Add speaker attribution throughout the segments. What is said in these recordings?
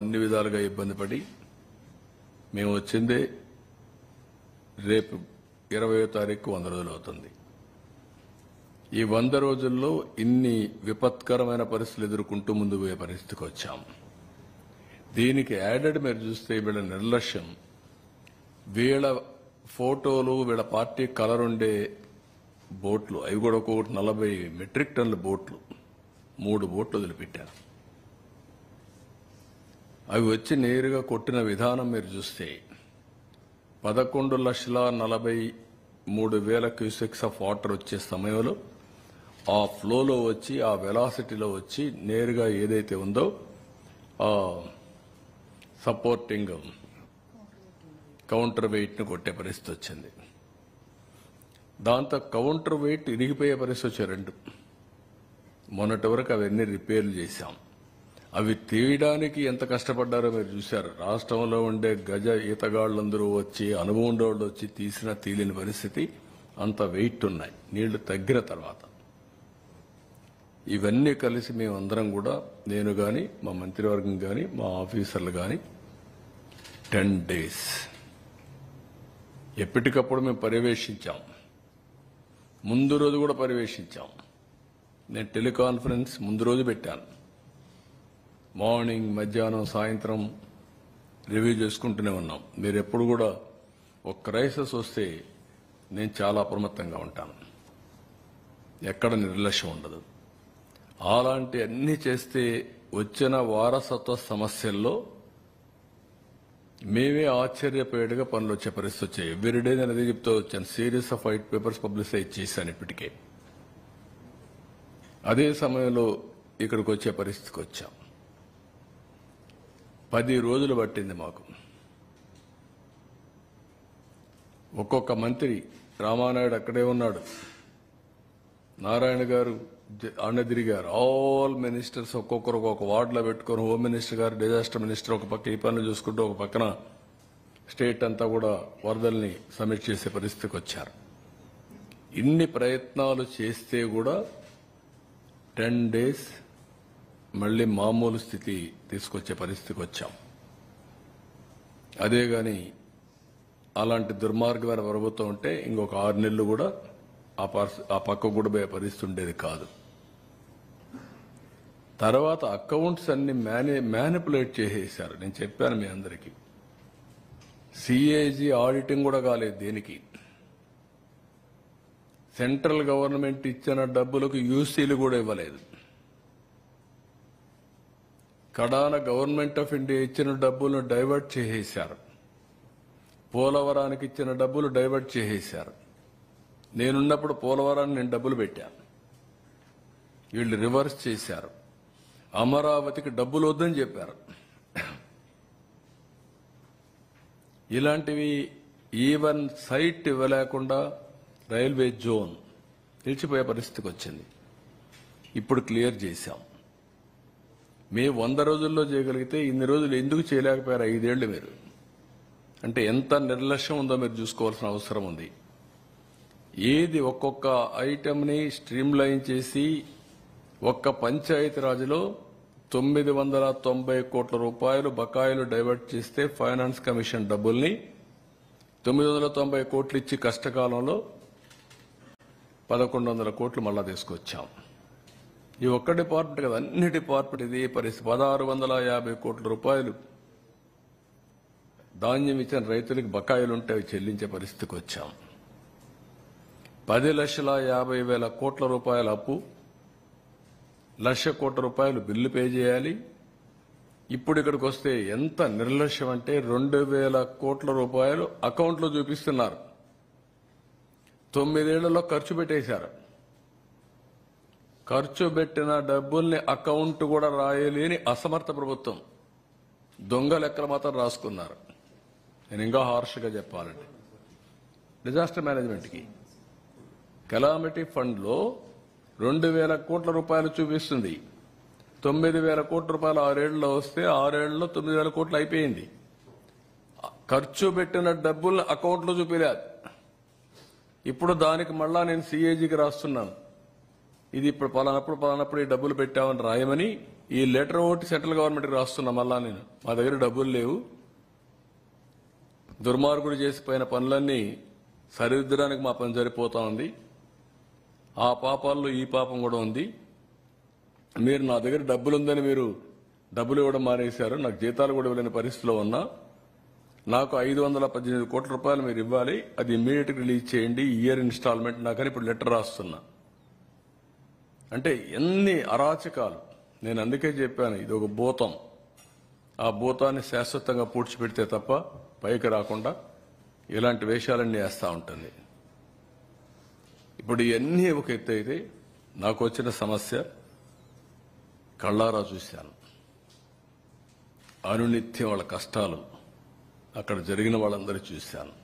Speaker 1: అన్ని విధాలుగా ఇబ్బంది పడి మేము వచ్చిందే రేపు 20వ తారీఖు 100 రోజులు అవుతుంది. ఈ 100 రోజుల్లో ఇన్ని విపత్కరమైన పరిస్థితులు ఎదుర్కొంటూ ముందుకు పోయే పరిస్థితికి వచ్చాం. దీనికి యాడెడ్ మీరు చూస్తే వీళ్ళ నిర్లక్ష్యం, వీళ్ళ ఫోటోలు, వీళ్ళ పార్టీ కలర్ ఉండే బోట్లు, అవి కూడా ఒక్కొక్కటి 40 మెట్రిక్ టన్నుల బోట్లు, 3 బోట్లు వదిలిపెట్టారు. అవి వచ్చి నేరుగా కొట్టిన విధానం మీరు చూస్తే 11,43,000 క్యూసెక్స్ ఆఫ్ వాటర్ వచ్చే సమయంలో ఆ ఫ్లోలో వచ్చి, ఆ వెలాసిటీలో వచ్చి నేరుగా ఏదైతే ఉందో ఆ సపోర్టింగ్ కౌంటర్ వెయిట్ను కొట్టే పరిస్థితి వచ్చింది. దాంతో కౌంటర్ వెయిట్ ఇరిగిపోయే పరిస్థితి వచ్చే 2. మొన్నటి వరకు అవన్నీ రిపేర్లు చేశాం. అవి తీయడానికి ఎంత కష్టపడ్డారో మీరు చూశారు. రాష్ట్రంలో ఉండే గజ ఈతగాళ్లందరూ వచ్చి, అనుభవం వాళ్ళు వచ్చి తీసిన తీలిన పరిస్థితి, అంత వెయిట్ ఉన్నాయి నీళ్లు తగ్గిన తర్వాత. ఇవన్నీ కలిసి మేమందరం కూడా, నేను కానీ, మా మంత్రివర్గం కానీ, మా ఆఫీసర్లు కానీ 10 days ఎప్పటికప్పుడు మేము పర్యవేక్షించాం. ముందు రోజు కూడా పర్యవేక్షించాం. నేను టెలికాన్ఫరెన్స్ ముందు రోజు పెట్టాను. మార్నింగ్, మధ్యాహ్నం, సాయంత్రం రివ్యూ చేసుకుంటూనే ఉన్నాం. మీరు ఎప్పుడు కూడా ఒక క్రైసిస్ వస్తే నేను చాలా అప్రమత్తంగా ఉంటాను. ఎక్కడ నిర్లక్ష్యం ఉండదు. అలాంటి అన్ని చేస్తే వచ్చిన వారసత్వ సమస్యల్లో మేమే ఆశ్చర్యపోయేట్టుగా పనులు వచ్చే పరిస్థితి వచ్చాయి. ఎవ్రీడే నేను అదే చెప్తూ వచ్చాను. Series of white papers publicize చేశాను ఇప్పటికే. అదే సమయంలో ఇక్కడికి వచ్చే పరిస్థితికి వచ్చాం. 10 రోజులు పట్టింది మాకు. ఒక్కొక్క మంత్రి, రామానాయుడు అక్కడే ఉన్నాడు, నారాయణ గారు అన్న తిరిగారు. ఆల్ మినిస్టర్స్ ఒక్కొక్కరు ఒక్కొక్క వార్డులో పెట్టుకుని, హోమ్ మినిస్టర్ గారు, డిజాస్టర్ మినిస్టర్ ఒక పక్క ఈ పనులు చూసుకుంటూ, ఒక పక్కన స్టేట్ అంతా కూడా వరదల్ని సమీక్ష చేసే పరిస్థితికి వచ్చారు. ఇన్ని ప్రయత్నాలు చేస్తే కూడా 10 days మళ్లీ మామూలు స్థితి తీసుకొచ్చే పరిస్థితికి వచ్చాం. అదే గాని అలాంటి దుర్మార్గమైన ప్రభుత్వం ఉంటే ఇంకొక 6 నెలలు కూడా ఆ పక్క కూడా పోయే పరిస్థితి ఉండేది కాదు. తర్వాత అకౌంట్స్ అన్ని మ్యానిపులేట్ చేసేశారు. నేను చెప్పాను మీ అందరికీ. సిఏజీ ఆడిటింగ్ కూడా కాలేదు దేనికి. సెంట్రల్ గవర్నమెంట్ ఇచ్చిన డబ్బులకు యూసీలు కూడా ఇవ్వలేదు. కడాన గవర్నమెంట్ ఆఫ్ ఇండియా ఇచ్చిన డబ్బులను డైవర్ట్ చేసేశారు. పోలవరానికి ఇచ్చిన డబ్బులు డైవర్ట్ చేసేశారు. నేనున్నప్పుడు పోలవరాన్ని నేను డబ్బులు పెట్టాను, వీళ్ళు రివర్స్ చేశారు. అమరావతికి డబ్బులు వద్దని చెప్పారు. ఇలాంటివి ఈవెన్ సైట్ ఇవ్వలేకుండా రైల్వే జోన్ నిలిచిపోయే పరిస్థితికి వచ్చింది. ఇప్పుడు క్లియర్ చేశాం. మేము 100 రోజుల్లో చేయగలిగితే ఇన్ని రోజులు ఎందుకు చేయలేకపోయారు? 5 ఏళ్లు మీరు అంటే ఎంత నిర్లక్ష్యం ఉందో మీరు చూసుకోవాల్సిన అవసరం ఉంది. ఏది ఒక్కొక్క ఐటమ్ని స్ట్రీమ్ లైన్ చేసి ఒక్క పంచాయతీరాజ్లో 990 కోట్ల రూపాయలు బకాయిలు డైవర్ట్ చేస్తే ఫైనాన్స్ కమిషన్ డబ్బుల్ని 990 కోట్లు ఇచ్చి కష్టకాలంలో 1100 కోట్లు మళ్ళా తీసుకొచ్చాం. ఈ ఒక్క డిపార్ట్మెంట్ కదా, అన్ని డిపార్ట్మెంట్ ఇదే పరిస్థితి. 1650 కోట్ల రూపాయలు ధాన్యం ఇచ్చిన రైతులకు బకాయిలుంటే అవి చెల్లించే పరిస్థితికి వచ్చాం. 10,50,000 కోట్ల రూపాయల అప్పు, 1,00,000 కోట్ల రూపాయలు బిల్లు పే చేయాలి. ఇప్పుడు ఇక్కడికి వస్తే ఎంత నిర్లక్ష్యం అంటే 2,000 కోట్ల రూపాయలు అకౌంట్లో చూపిస్తున్నారు. 9 ఏళ్లలో ఖర్చు పెట్టేశారు. ఖర్చు పెట్టిన డబ్బుల్ని అకౌంట్ కూడా రాయలేని అసమర్థ ప్రభుత్వం. దొంగ లెక్కలు మాత్రం రాసుకున్నారు. నేను ఇంకా హార్ష్గా చెప్పాలంటే డిజాస్టర్ మేనేజ్మెంట్కి కెలామిటీ ఫండ్లో 2,000 కోట్ల రూపాయలు చూపిస్తుంది. 9,000 కోట్ల రూపాయలు 6 ఏళ్లలో వస్తే 6 ఏళ్లలో 9,000 కోట్లు అయిపోయింది. ఖర్చు పెట్టిన డబ్బుల్ని అకౌంట్లో చూపించలేదు. ఇప్పుడు దానికి మళ్ళా నేను సిఏజీకి రాస్తున్నాను. ఇది ఇప్పుడు పలానప్పుడు ఈ డబ్బులు పెట్టామని రాయమని ఈ లెటర్ ఒకటి సెంట్రల్ గవర్నమెంట్కి రాస్తున్నా మళ్ళా నేను, మా దగ్గర డబ్బులు లేవు, దుర్మార్గుడు చేసిపోయిన పనులన్నీ సరిదిద్దడానికి మా పని సరిపోతా ఉంది, ఆ పాపాల్లో ఈ పాపం కూడా ఉంది, మీరు నా దగ్గర డబ్బులు ఉందని మీరు డబ్బులు ఇవ్వడం మానేశారు, నాకు జీతాలు కూడా ఇవ్వలేని పరిస్థితిలో ఉన్నా, నాకు 518 కోట్ల రూపాయలు మీరు ఇవ్వాలి, అది ఇమ్మీడియట్గా రిలీజ్ చేయండి, ఇయర్ ఇన్స్టాల్మెంట్ నాకని ఇప్పుడు లెటర్ రాస్తున్నా. అంటే ఎన్ని అరాచకాలు. నేను అందుకే చెప్పాను, ఇది ఒక భూతం, ఆ భూతాన్ని శాశ్వతంగా పూడ్చిపెడితే తప్ప పైకి రాకుండా ఇలాంటి వేషాలన్నీ వేస్తూ ఉంటుంది. ఇప్పుడు ఇవన్నీ ఒక ఎత్తు అయితే, నాకు వచ్చిన సమస్య కళ్ళారా చూశాను. అనునిత్యం వాళ్ళ కష్టాలు అక్కడ జరిగిన వాళ్ళందరూ చూశాను.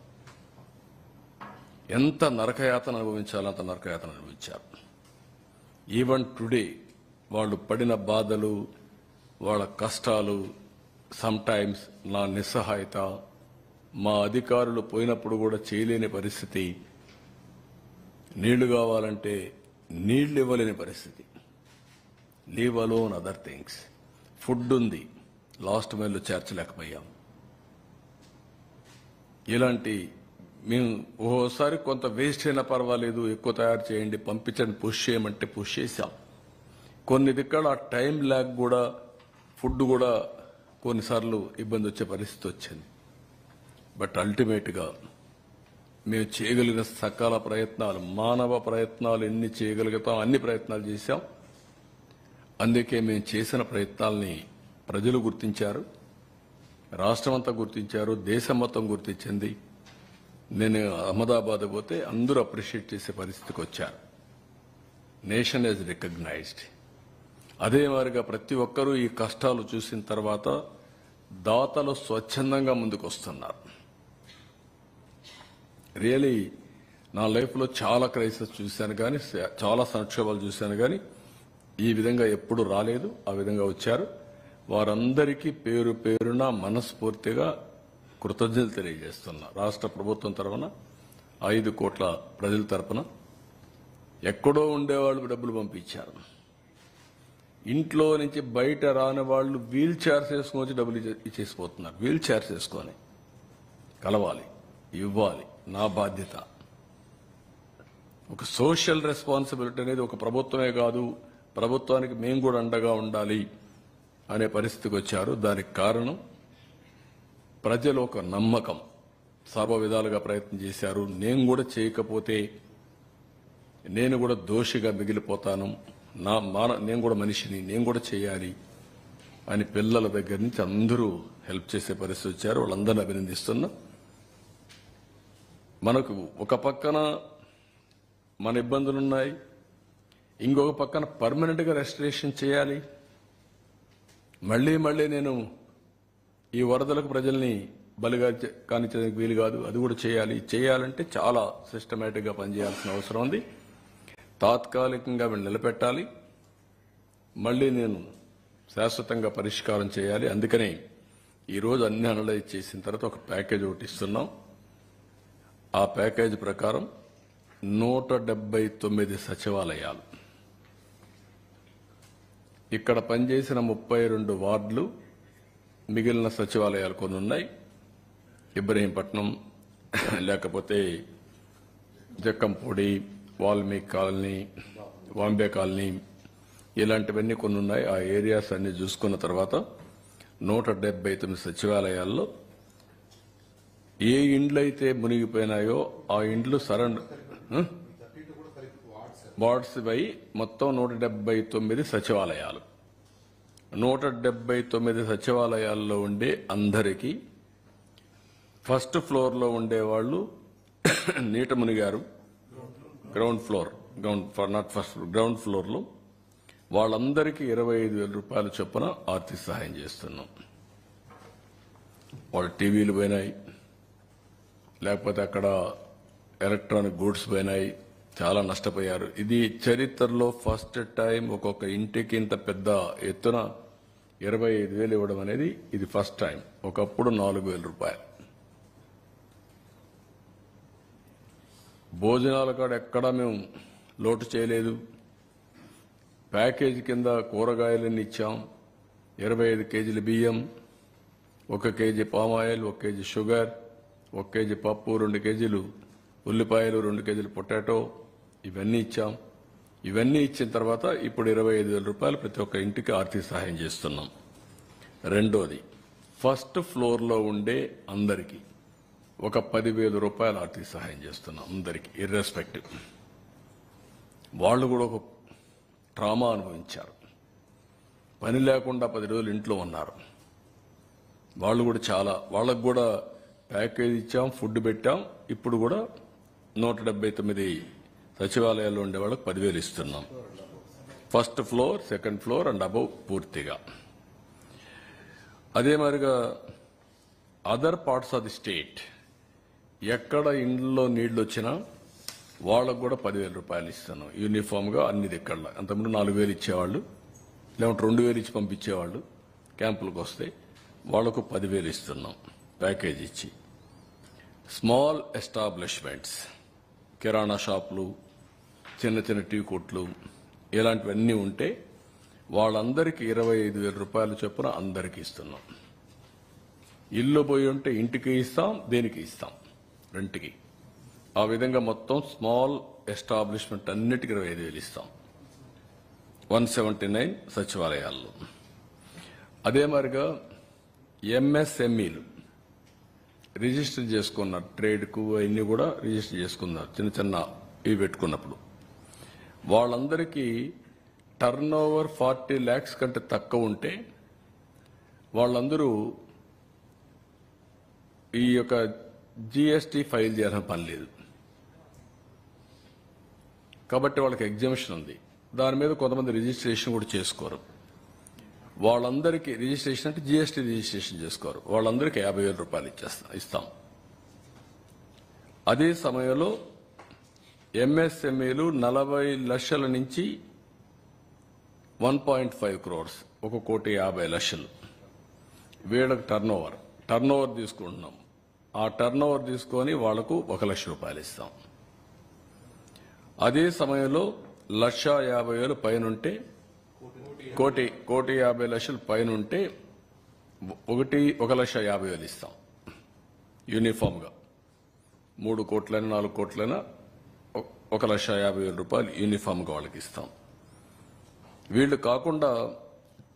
Speaker 1: ఎంత నరకయాతన అనుభవించాలో అంత నరకయాతన అనుభవించారు. ఈవెన్ టుడే వాళ్ళు పడిన బాధలు, వాళ్ళ కష్టాలు, సమ్ టైమ్స్ నా నిస్సహాయత, మా అధికారులు పోయినప్పుడు కూడా చేయలేని పరిస్థితి, నీళ్లు కావాలంటే నీళ్లు ఇవ్వలేని పరిస్థితి, leave alone other things. Food ఉంది, లాస్ట్ మైల్లో చేర్చలేకపోయాం. ఇలాంటి మేము ఓసారి కొంత వేస్ట్ అయినా పర్వాలేదు, ఎక్కువ తయారు చేయండి, పంపించండి, పుష్ చేయమంటే పుష్ చేశాం. కొన్ని దిక్కడ ఆ టైం ల్యాగ్ కూడా, ఫుడ్ కూడా కొన్నిసార్లు ఇబ్బంది వచ్చే పరిస్థితి వచ్చింది. బట్ అల్టిమేట్గా మేము చేయగలిగిన సకాల ప్రయత్నాలు, మానవ ప్రయత్నాలు ఎన్ని చేయగలుగుతాం అన్ని ప్రయత్నాలు చేశాం. అందుకే మేము చేసిన ప్రయత్నాల్ని ప్రజలు గుర్తించారు, రాష్ట్రం అంతా గుర్తించారు, దేశం మొత్తం గుర్తించింది. నేను అహ్మదాబాద్ పోతే అందరూ అప్రిషియేట్ చేసే పరిస్థితికి వచ్చారు. Nation is recognized. అదే మాదిరిగా ప్రతి ఒక్కరూ ఈ కష్టాలు చూసిన తర్వాత దాతలు స్వచ్ఛందంగా ముందుకు వస్తున్నారు. రియలీ నా లైఫ్లో చాలా క్రైసిస్ చూశాను, కానీ చాలా సంక్షోభాలు చూశాను, కానీ ఈ విధంగా ఎప్పుడు రాలేదు. ఆ విధంగా వచ్చారు. వారందరికీ పేరు పేరున మనస్ఫూర్తిగా కృతజ్ఞతలు తెలియజేస్తున్నా. రాష్ట్ర ప్రభుత్వం తరఫున, 5 కోట్ల ప్రజల తరఫున. ఎక్కడో ఉండేవాళ్ళు డబ్బులు పంపించారు. ఇంట్లో నుంచి బయట రాని వాళ్ళు వీల్ చైర్స్ వేసుకొని వచ్చి డబ్బులు ఇచ్చేసిపోతున్నారు. వీల్ చైర్స్ వేసుకొని కలవాలి, ఇవ్వాలి, నా బాధ్యత. ఒక సోషల్ రెస్పాన్సిబిలిటీ అనేది ఒక ప్రభుత్వమే కాదు, ప్రభుత్వానికి మేము కూడా అండగా ఉండాలి అనే పరిస్థితికి వచ్చారు. దానికి కారణం ప్రజలు ఒక నమ్మకం, సర్వ విధాలుగా ప్రయత్నం చేశారు. నేను కూడా చేయకపోతే నేను కూడా దోషిగా మిగిలిపోతాను, నేను కూడా మనిషిని, నేను కూడా చేయాలి అని పిల్లల దగ్గర నుంచి అందరూ హెల్ప్ చేసే పరిస్థితి వచ్చారు. వాళ్ళందరినీ అభినందిస్తున్నా. మనకు ఒక పక్కన మన ఇబ్బందులున్నాయి, ఇంకొక పక్కన పర్మనెంట్గా రెస్టరేషన్ చేయాలి. మళ్లీ నేను ఈ వరదలకు ప్రజల్ని బలిగా కానించడానికి వీలు కాదు, అది కూడా చేయాలి. చేయాలంటే చాలా సిస్టమేటిక్గా పనిచేయాల్సిన అవసరం ఉంది. తాత్కాలికంగా వీళ్ళు నిలబెట్టాలి, మళ్లీ నేను శాశ్వతంగా పరిష్కారం చేయాలి. అందుకని ఈరోజు అన్ని అనలైజ్ చేసిన తర్వాత ఒక ప్యాకేజ్ ఒకటి ఇస్తున్నాం. ఆ ప్యాకేజ్ ప్రకారం 179 సచివాలయాలు, ఇక్కడ పనిచేసిన 32 వార్డులు, మిగిలిన సచివాలయాలు కొన్ని ఉన్నాయి. ఇబ్రహీంపట్నం, లేకపోతే జక్కంపూడి, వాల్మీకి కాలనీ, వాంబే కాలనీ, ఇలాంటివన్నీ కొన్ని ఉన్నాయి. ఆ ఏరియాస్ అన్ని చూసుకున్న తర్వాత 179 సచివాలయాల్లో ఏ ఇండ్లు అయితే మునిగిపోయినాయో ఆ ఇండ్లు వార్డ్స్ పై మొత్తం 179 సచివాలయాలు. 179 సచివాలయాల్లో ఉండే అందరికీ ఫస్ట్ ఫ్లోర్లో ఉండేవాళ్ళు నీట మునిగారు, గ్రౌండ్ ఫ్లోర్లో వాళ్ళందరికీ 25,000 రూపాయల చొప్పున ఆర్థిక సహాయం చేస్తున్నాం. వాళ్ళ టీవీలు పోయినాయి, లేకపోతే అక్కడ ఎలక్ట్రానిక్ గూడ్స్ పోయినాయి, చాలా నష్టపోయారు. ఇది చరిత్రలో ఫస్ట్ టైం ఒక్కొక్క ఇంటికి ఇంత పెద్ద ఎత్తున 25,000 ఇవ్వడం అనేది ఇది ఫస్ట్ టైం. ఒకప్పుడు 4,000 రూపాయలు. భోజనాల కాడ ఎక్కడా మేము లోటు చేయలేదు. ప్యాకేజీ కింద కూరగాయలన్నీ ఇచ్చాం, 25 కేజీల బియ్యం, 1 KG palm oil, 1 KG sugar, 1 KG పప్పు, 2 కేజీలు ఉల్లిపాయలు, 2 కేజీలు పొటాటో, ఇవన్నీ ఇచ్చాం. ఇవన్నీ ఇచ్చిన తర్వాత ఇప్పుడు 25,000 రూపాయలు ప్రతి ఒక్క ఇంటికి ఆర్థిక సహాయం చేస్తున్నాం. రెండోది, ఫస్ట్ ఫ్లోర్లో ఉండే అందరికీ ఒక 10,000 రూపాయలు ఆర్థిక సహాయం చేస్తున్నాం. అందరికీ ఇర్రెస్పెక్టివ్. వాళ్ళు కూడా ఒక ట్రామా అనుభవించారు. పని లేకుండా 10 రోజులు ఇంట్లో ఉన్నారు. వాళ్ళు కూడా వాళ్ళకు కూడా ప్యాకేజ్ ఇచ్చాం, ఫుడ్ పెట్టాం. ఇప్పుడు కూడా 179 సచివాలయాల్లో ఉండే వాళ్ళకి 10,000 ఇస్తున్నాం. First floor, second floor and above పూర్తిగా. అదే మాదిరిగా other parts of the state ఎక్కడ ఇండ్లలో నీళ్లు వచ్చినా వాళ్ళకు కూడా 10,000 రూపాయలు ఇస్తున్నాం యూనిఫామ్గా అన్ని దిక్కల్లో. అంతకుముందు 4,000 ఇచ్చేవాళ్ళు, లేకుంటే 2,000 ఇచ్చి పంపించేవాళ్ళు క్యాంపులకు వస్తే. వాళ్లకు 10,000 ఇస్తున్నాం ప్యాకేజ్ ఇచ్చి. స్మాల్ ఎస్టాబ్లిష్మెంట్స్, కిరాణా షాపులు, చిన్న చిన్న టీ కొట్లు, ఇలాంటివన్నీ ఉంటే వాళ్ళందరికీ 25,000 రూపాయలు చొప్పున అందరికీ ఇస్తున్నాం. ఇల్లు పోయి ఉంటే ఇంటికి ఇస్తాం, దేనికి ఇస్తాం, రెంట్కి. ఆ విధంగా మొత్తం స్మాల్ ఎస్టాబ్లిష్మెంట్ అన్నిటికీ 25,000 ఇస్తాం 179 సచివాలయాల్లో. అదే మాదిరిగా ఎంఎస్ఎంఈలు రిజిస్టర్ చేసుకున్నారు. ట్రేడ్కు అవన్నీ కూడా రిజిస్టర్ చేసుకున్నారు. చిన్న చిన్న ఇవి పెట్టుకున్నప్పుడు వాళ్ళందరికీ టర్న్ ఓవర్ 40 lakhs కంటే తక్కువ ఉంటే వాళ్ళందరూ ఈ యొక్క జిఎస్టీ ఫైల్ చేయాల్సిన పని లేదు. కాబట్టి వాళ్ళకి ఎగ్జామిషన్ ఉంది. దాని మీద కొంతమంది రిజిస్ట్రేషన్ కూడా చేసుకోరు. వాళ్ళందరికీ రిజిస్ట్రేషన్ అంటే జిఎస్టీ రిజిస్ట్రేషన్ చేసుకోరు. వాళ్ళందరికీ 50,000 రూపాయలు ఇస్తాం. అదే సమయంలో ఎంఎస్ఎంఈలు 40 లక్షల నుంచి 1.5 crores, 1,50,00,000 వీళ్ళకి టర్న్ ఓవర్ తీసుకుంటున్నాం. ఆ టర్న్ ఓవర్ తీసుకొని వాళ్లకు 1,00,000 రూపాయలు ఇస్తాం. అదే సమయంలో 1,50,000 పైనుంటే, 1,50,00,000 పైనుంటే 1,50,000 ఇస్తాం యూనిఫామ్గా. 3 కోట్లైనా 4 కోట్లైనా 1,50,000 రూపాయలు యూనిఫామ్గా వాళ్ళకి ఇస్తాం. వీళ్ళు కాకుండా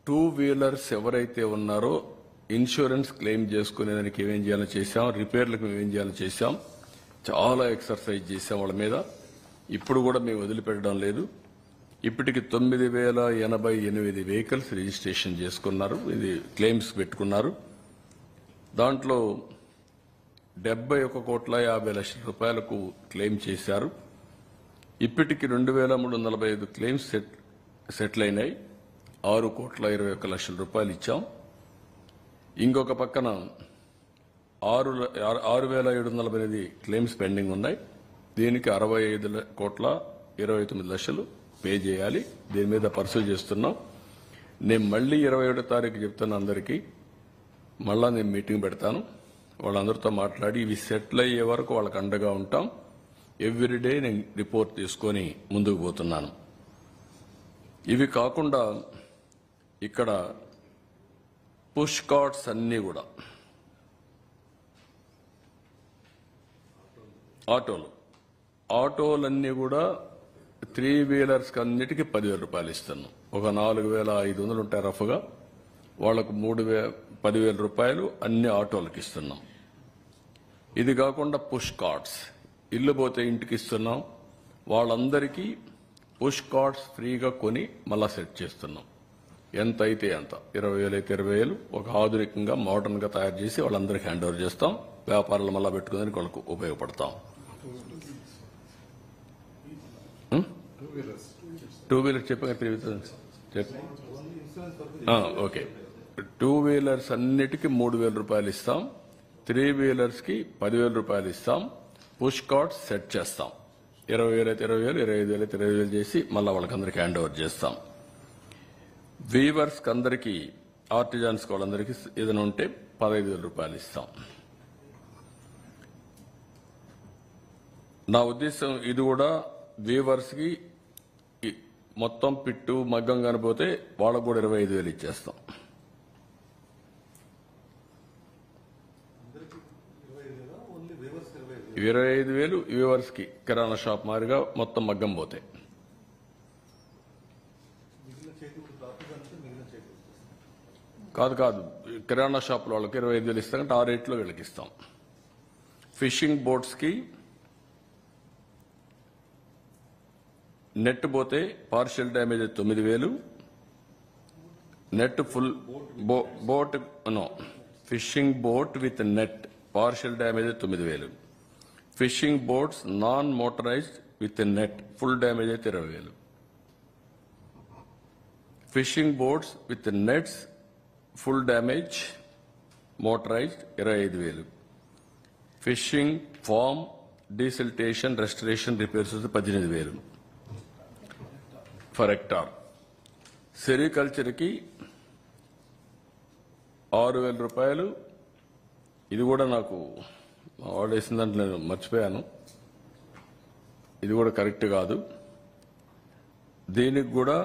Speaker 1: 2 వీలర్స్ ఎవరైతే ఉన్నారో ఇన్సూరెన్స్ క్లెయిమ్ చేసుకునేదానికి ఏమేం చేయాలో చేశాం, రిపేర్లకు ఏమేం చేయాలో చేశాం. చాలా ఎక్సర్సైజ్ చేశాం వాళ్ళ మీద. ఇప్పుడు కూడా మేము వదిలిపెట్టడం లేదు. ఇప్పటికి 9,088 వెహికల్స్ రిజిస్ట్రేషన్ చేసుకున్నారు, ఇది క్లెయిమ్స్ పెట్టుకున్నారు. దాంట్లో 71,50,00,000 రూపాయలకు క్లెయిమ్ చేశారు. ఇప్పటికి 2,345 క్లెయిమ్స్ సెటిల్ అయినాయి. 6,21,00,000 రూపాయలు ఇచ్చాం. ఇంకొక పక్కన 6,748 క్లెయిమ్స్ పెండింగ్ ఉన్నాయి. దీనికి 65,29,00,000 పే చేయాలి. దీని మీద పర్సూ చేస్తున్నాం. నేను మళ్ళీ 21వ తారీఖు చెప్తున్నా అందరికీ. మళ్ళా నేను మీటింగ్ పెడతాను. వాళ్ళందరితో మాట్లాడి ఇవి సెటిల్ అయ్యే వరకు వాళ్ళకి అండగా ఉంటాం. ఎవ్రీడే నేను రిపోర్ట్ తీసుకొని ముందుకు పోతున్నాను. ఇవి కాకుండా ఇక్కడ పుష్ కార్ట్స్ అన్నీ కూడా ఆటోలన్నీ కూడా 3 వీలర్స్ అన్నిటికీ 10,000 రూపాయలు ఇస్తున్నాం. ఒక 4,500 ఉంటాయి రఫ్గా. వాళ్లకు 10,000 రూపాయలు అన్ని ఆటోలకు ఇస్తున్నాం. ఇది కాకుండా పుష్ కార్ట్స్ ఇల్లు పోతే ఇంటికి ఇస్తున్నాం. వాళ్ళందరికీ పుష్ కార్ట్స్ ఫ్రీగా కొని మళ్ళా సెట్ చేస్తున్నాం. ఎంత అయితే అంత, 20,000 అయితే 20,000 ఒక ఆధునికంగా మోడర్న్గా తయారు చేసి వాళ్ళందరికీ హ్యాండ్ ఓవర్ చేస్తాం. వ్యాపారాలు మళ్ళా పెట్టుకునేందుకు వాళ్ళకు ఉపయోగపడతాం. 2 వీలర్స్ చెప్పగా 3 వీలర్స్ ఓకే. 2 వీలర్స్ అన్నిటికీ 3,000 రూపాయలు ఇస్తాం. 3 వీలర్స్కి 10,000 రూపాయలు ఇస్తాం. పుష్ కార్ట్స్ సెట్ చేస్తాం. 20,000 అయితే 20,000, 25,000 అయితే 25,000 చేసి మళ్ళీ వాళ్ళకందరికీ హ్యాండ్ ఓవర్ చేస్తాం. వీవర్స్కి అందరికీ, ఆర్టిజాన్స్కి వాళ్ళందరికీ ఏదైనా ఉంటే 15,000 రూపాయలు ఇస్తాం. నా ఉద్దేశం ఇది కూడా వీవర్స్కి మొత్తం పిట్టు మగ్గం కనిపోతే వాళ్ళకు కూడా 25,000 ఇచ్చేస్తాం. 25,000 వ్యూవర్స్కి కిరాణా షాప్ మారిగా మొత్తం మగ్గం పోతాయి. కాదు కిరాణా షాపుల వాళ్ళకి 25,000 ఇస్తామంటే ఆ రేట్లో వీళ్ళకి ఇస్తాం. ఫిషింగ్ బోట్స్కి నెట్ పోతే partial damage 9,000, net full boat no fishing boat with net partial damage 9,000, fishing boats non motorized with net full damage అయితే 20,000, fishing boats with nets full damage motorized 25,000, fishing farm desiltation restoration repairs 18,000 for hectare. సెరికల్చర్కి 6,000 రూపాయలు. ఇది కూడా నాకు వాడేసిందంటే నేను మర్చిపోయాను, ఇది కూడా కరెక్ట్ కాదు. దీనికి కూడా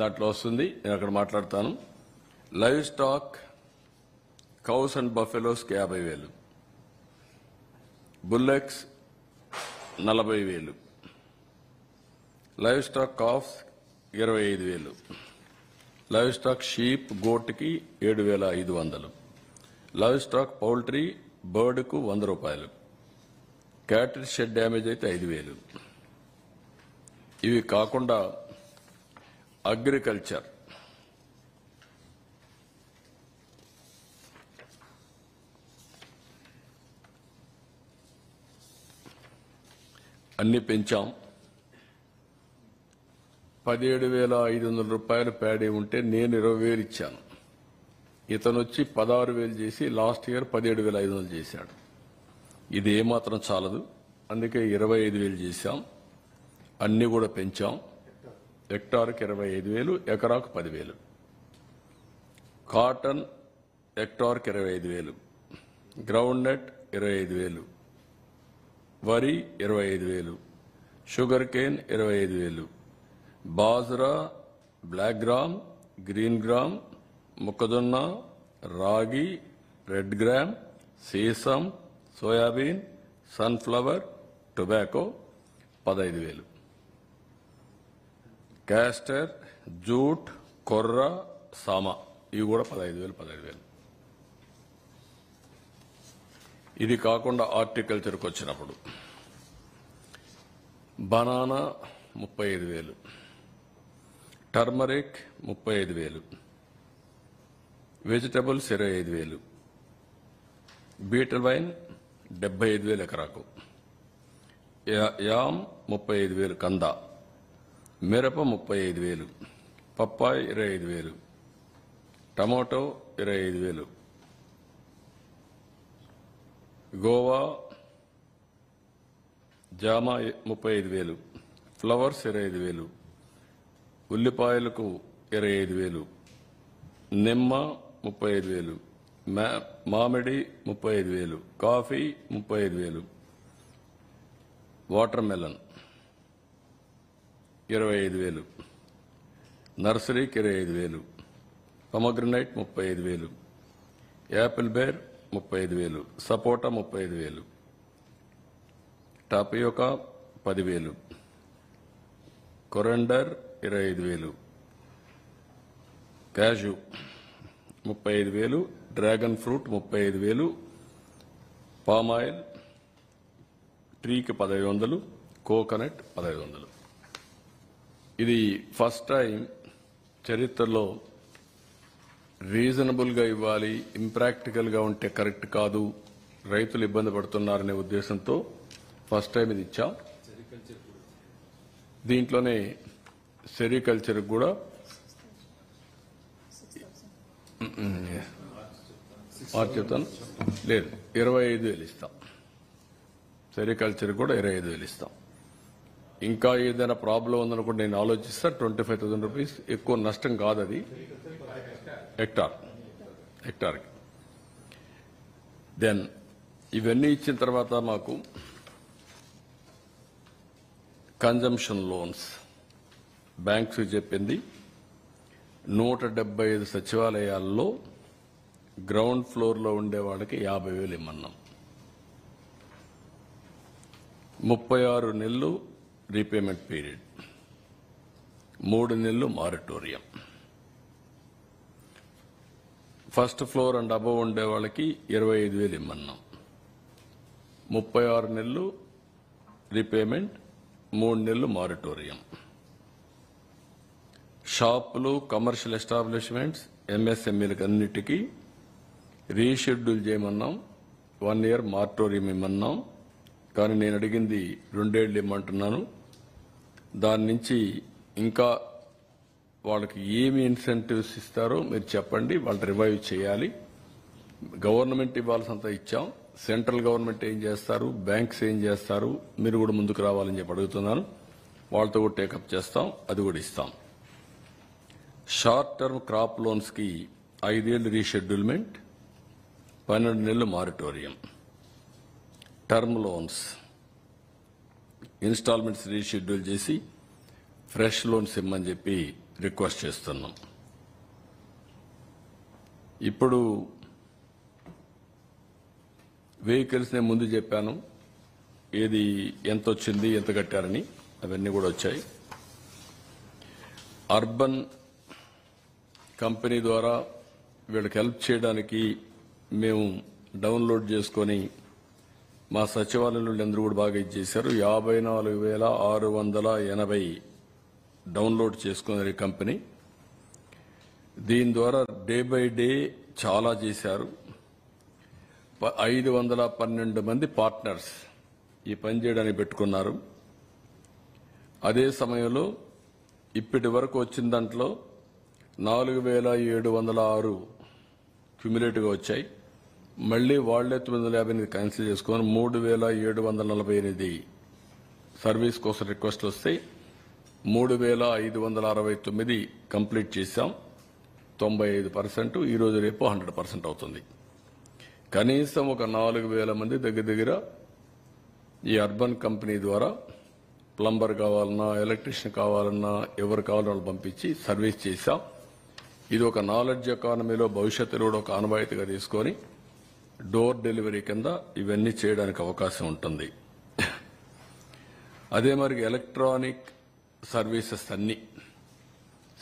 Speaker 1: దాంట్లో వస్తుంది, నేను అక్కడ మాట్లాడతాను. లైవ్ స్టాక్ కౌస్ అండ్ బఫెలోస్కి 50,000, bullocks 40,000, livestock calves 25,000, livestock sheep గోట్కి 7,500, లైవ్ స్టాక్ పౌల్ట్రీ బర్డ్కు 100 రూపాయలు, క్యాటిల్ షెడ్ డ్యామేజ్ అయితే 5,000. ఇవి కాకుండా అగ్రికల్చర్ అన్ని పెంచాం. 17,500 రూపాయలు ప్యాడీ ఉంటే నేను 20,000 ఇచ్చాను. ఇతను వచ్చి 16,000 చేసి లాస్ట్ ఇయర్ 17,500 చేశాడు. ఇది ఏమాత్రం చాలదు, అందుకే 25,000 చేశాం. అన్ని కూడా పెంచాం. హెక్టార్కి 25,000, ఎకరాకు 10,000. కాటన్ హెక్టార్కి 25,000, గ్రౌండ్ నట్ 25,000, వరి 25,000, sugar cane 25,000, bajra, black gram, green gram, మొక్కజొన్న, రాగి, రెడ్ గ్రామ్, సీసం, soybean, sunflower, tobacco 15,000, castor, jute, కొర్ర, సామా ఇవి కూడా 15,000. ఇది కాకుండా హార్టికల్చర్కి వచ్చినప్పుడు banana 35,000, turmeric 35,000, vegetables 25,000, betel vine 75,000 ఎకరాకు, యామ్ 35,000 కంద, మిరప 35,000, పప్పాయి 25,000, టమాటో 25,000, గోవా జామ 35,000, ఫ్లవర్స్ 25,000, ఉల్లిపాయలకు 25,000, నిమ్మ 35,000, మామిడి 35,000, కాఫీ 35,000, వాటర్ మెలన్ 25,000, నర్సరీకి 25,000, pomegranate 35,000, apple ber 35,000, sapota 35,000, tapioca 10,000, coriander 25,000, cashew 35,000, dragon fruit 35,000, palm oil ట్రీకి 1,500, కోకోనట్ 1,500. ఇది ఫస్ట్ టైం చరిత్రలో రీజనబుల్గా ఇవ్వాలి, ఇంప్రాక్టికల్గా ఉంటే కరెక్ట్ కాదు, రైతులు ఇబ్బంది పడుతున్నారనే ఉద్దేశంతో ఫస్ట్ టైం ఇది ఇచ్చాం. దీంట్లోనే సెరికల్చర్ కూడా చెప్తాను, లేదు 25,000 ఇస్తాం. సెరికల్చర్ కూడా 25,000 ఇస్తాం. ఇంకా ఏదైనా ప్రాబ్లం ఉందనుకుంటే నేను ఆలోచిస్తా. 25,000 రూపీస్ ఎక్కువ నష్టం కాదు అది హెక్టార్కి. దెన్ ఇవన్నీ ఇచ్చిన తర్వాత మాకు కన్జంప్షన్ లోన్స్ బ్యాంక్స్ చెప్పింది 175 సచివాలయాల్లో గ్రౌండ్ ఫ్లోర్లో ఉండే వాళ్ళకి 50,000 ఇమ్మన్నాం. 36 నెలలు రీపేమెంట్ పీరియడ్, 3 నెలలు moratorium. First floor and above ఉండే వాళ్ళకి 25,000 ఇమ్మన్నాం. 36 నెలలు రీపేమెంట్, 3 నెలలు మారిటోరియం. షాపులు, కమర్షియల్ ఎస్టాబ్లిష్మెంట్స్, ఎంఎస్ఎంఈలకు అన్నిటికీ రీషెడ్యూల్ చేయమన్నాం. 1 ఇయర్ మారిటోరియం ఇమ్మన్నాం. కానీ నేను అడిగింది 2 ఏళ్ళు ఇమ్మంటున్నాను. దాని నుంచి ఇంకా వాళ్ళకి ఏమి ఇన్సెంటివ్స్ ఇస్తారో మీరు చెప్పండి, వాళ్ళు రివైవ్ చేయాలి. గవర్నమెంట్ ఇవ్వాల్సినంత ఇచ్చాం, సెంట్రల్ గవర్నమెంట్ ఏం చేస్తారు, బ్యాంక్స్ ఏం చేస్తారు, మీరు కూడా ముందుకు రావాలని చెప్పి అడుగుతున్నాను. వాళ్ళతో కూడా టేకప్ చేస్తాం, అది కూడా ఇస్తాం. షార్ట్ టర్మ్ క్రాప్ లోన్స్కి 5 ఏళ్ళు రీషెడ్యూల్మెంట్, 12 నెలలు moratorium. Term loans installments reschedule చేసి ఫ్రెష్ లోన్స్ ఇమ్మని చెప్పి రిక్వెస్ట్ చేస్తున్నాం. ఇప్పుడు వెహికల్స్ నేను ముందు చెప్పాను, ఏది ఎంత వచ్చింది, ఎంత కట్టారని, అవన్నీ కూడా వచ్చాయి. అర్బన్ కంపెనీ ద్వారా వీళ్ళకి హెల్ప్ చేయడానికి మేము డౌన్లోడ్ చేసుకొని మా సచివాలయంలో అందరూ కూడా బాగా ఇచ్చేశారు. 54,680 డౌన్లోడ్ చేసుకున్నారు ఈ కంపెనీ. దీని ద్వారా డే బై డే చాలా చేశారు. 512 మంది పార్ట్నర్స్ ఈ పని చేయడానికి పెట్టుకున్నారు. అదే సమయంలో ఇప్పటి వరకు వచ్చిన దాంట్లో 4,706 క్యుములేటివ్గా వచ్చాయి. మళ్లీ వాళ్లే 958 క్యాన్సిల్ చేసుకొని 3,748 సర్వీస్ కోసం రిక్వెస్ట్ వస్తాయి. 3,569 కంప్లీట్ చేశాం. 95%. ఈ రోజు రేపు 100% అవుతుంది. కనీసం ఒక 4,000 మంది దగ్గర ఈ అర్బన్ కంపెనీ ద్వారా ప్లంబర్ కావాలన్నా, ఎలక్ట్రీషియన్ కావాలన్నా, ఎవరు కావాలన్నా వాళ్ళు పంపించి సర్వీస్ చేశాం. ఇది ఒక నాలెడ్జ్ ఎకానమీలో భవిష్యత్తులో కూడా ఒక ఆనవాయితీగా తీసుకొని డోర్ డెలివరీ కింద ఇవన్నీ చేయడానికి అవకాశం ఉంటుంది. అదే మరి ఎలక్ట్రానిక్ సర్వీసెస్ అన్ని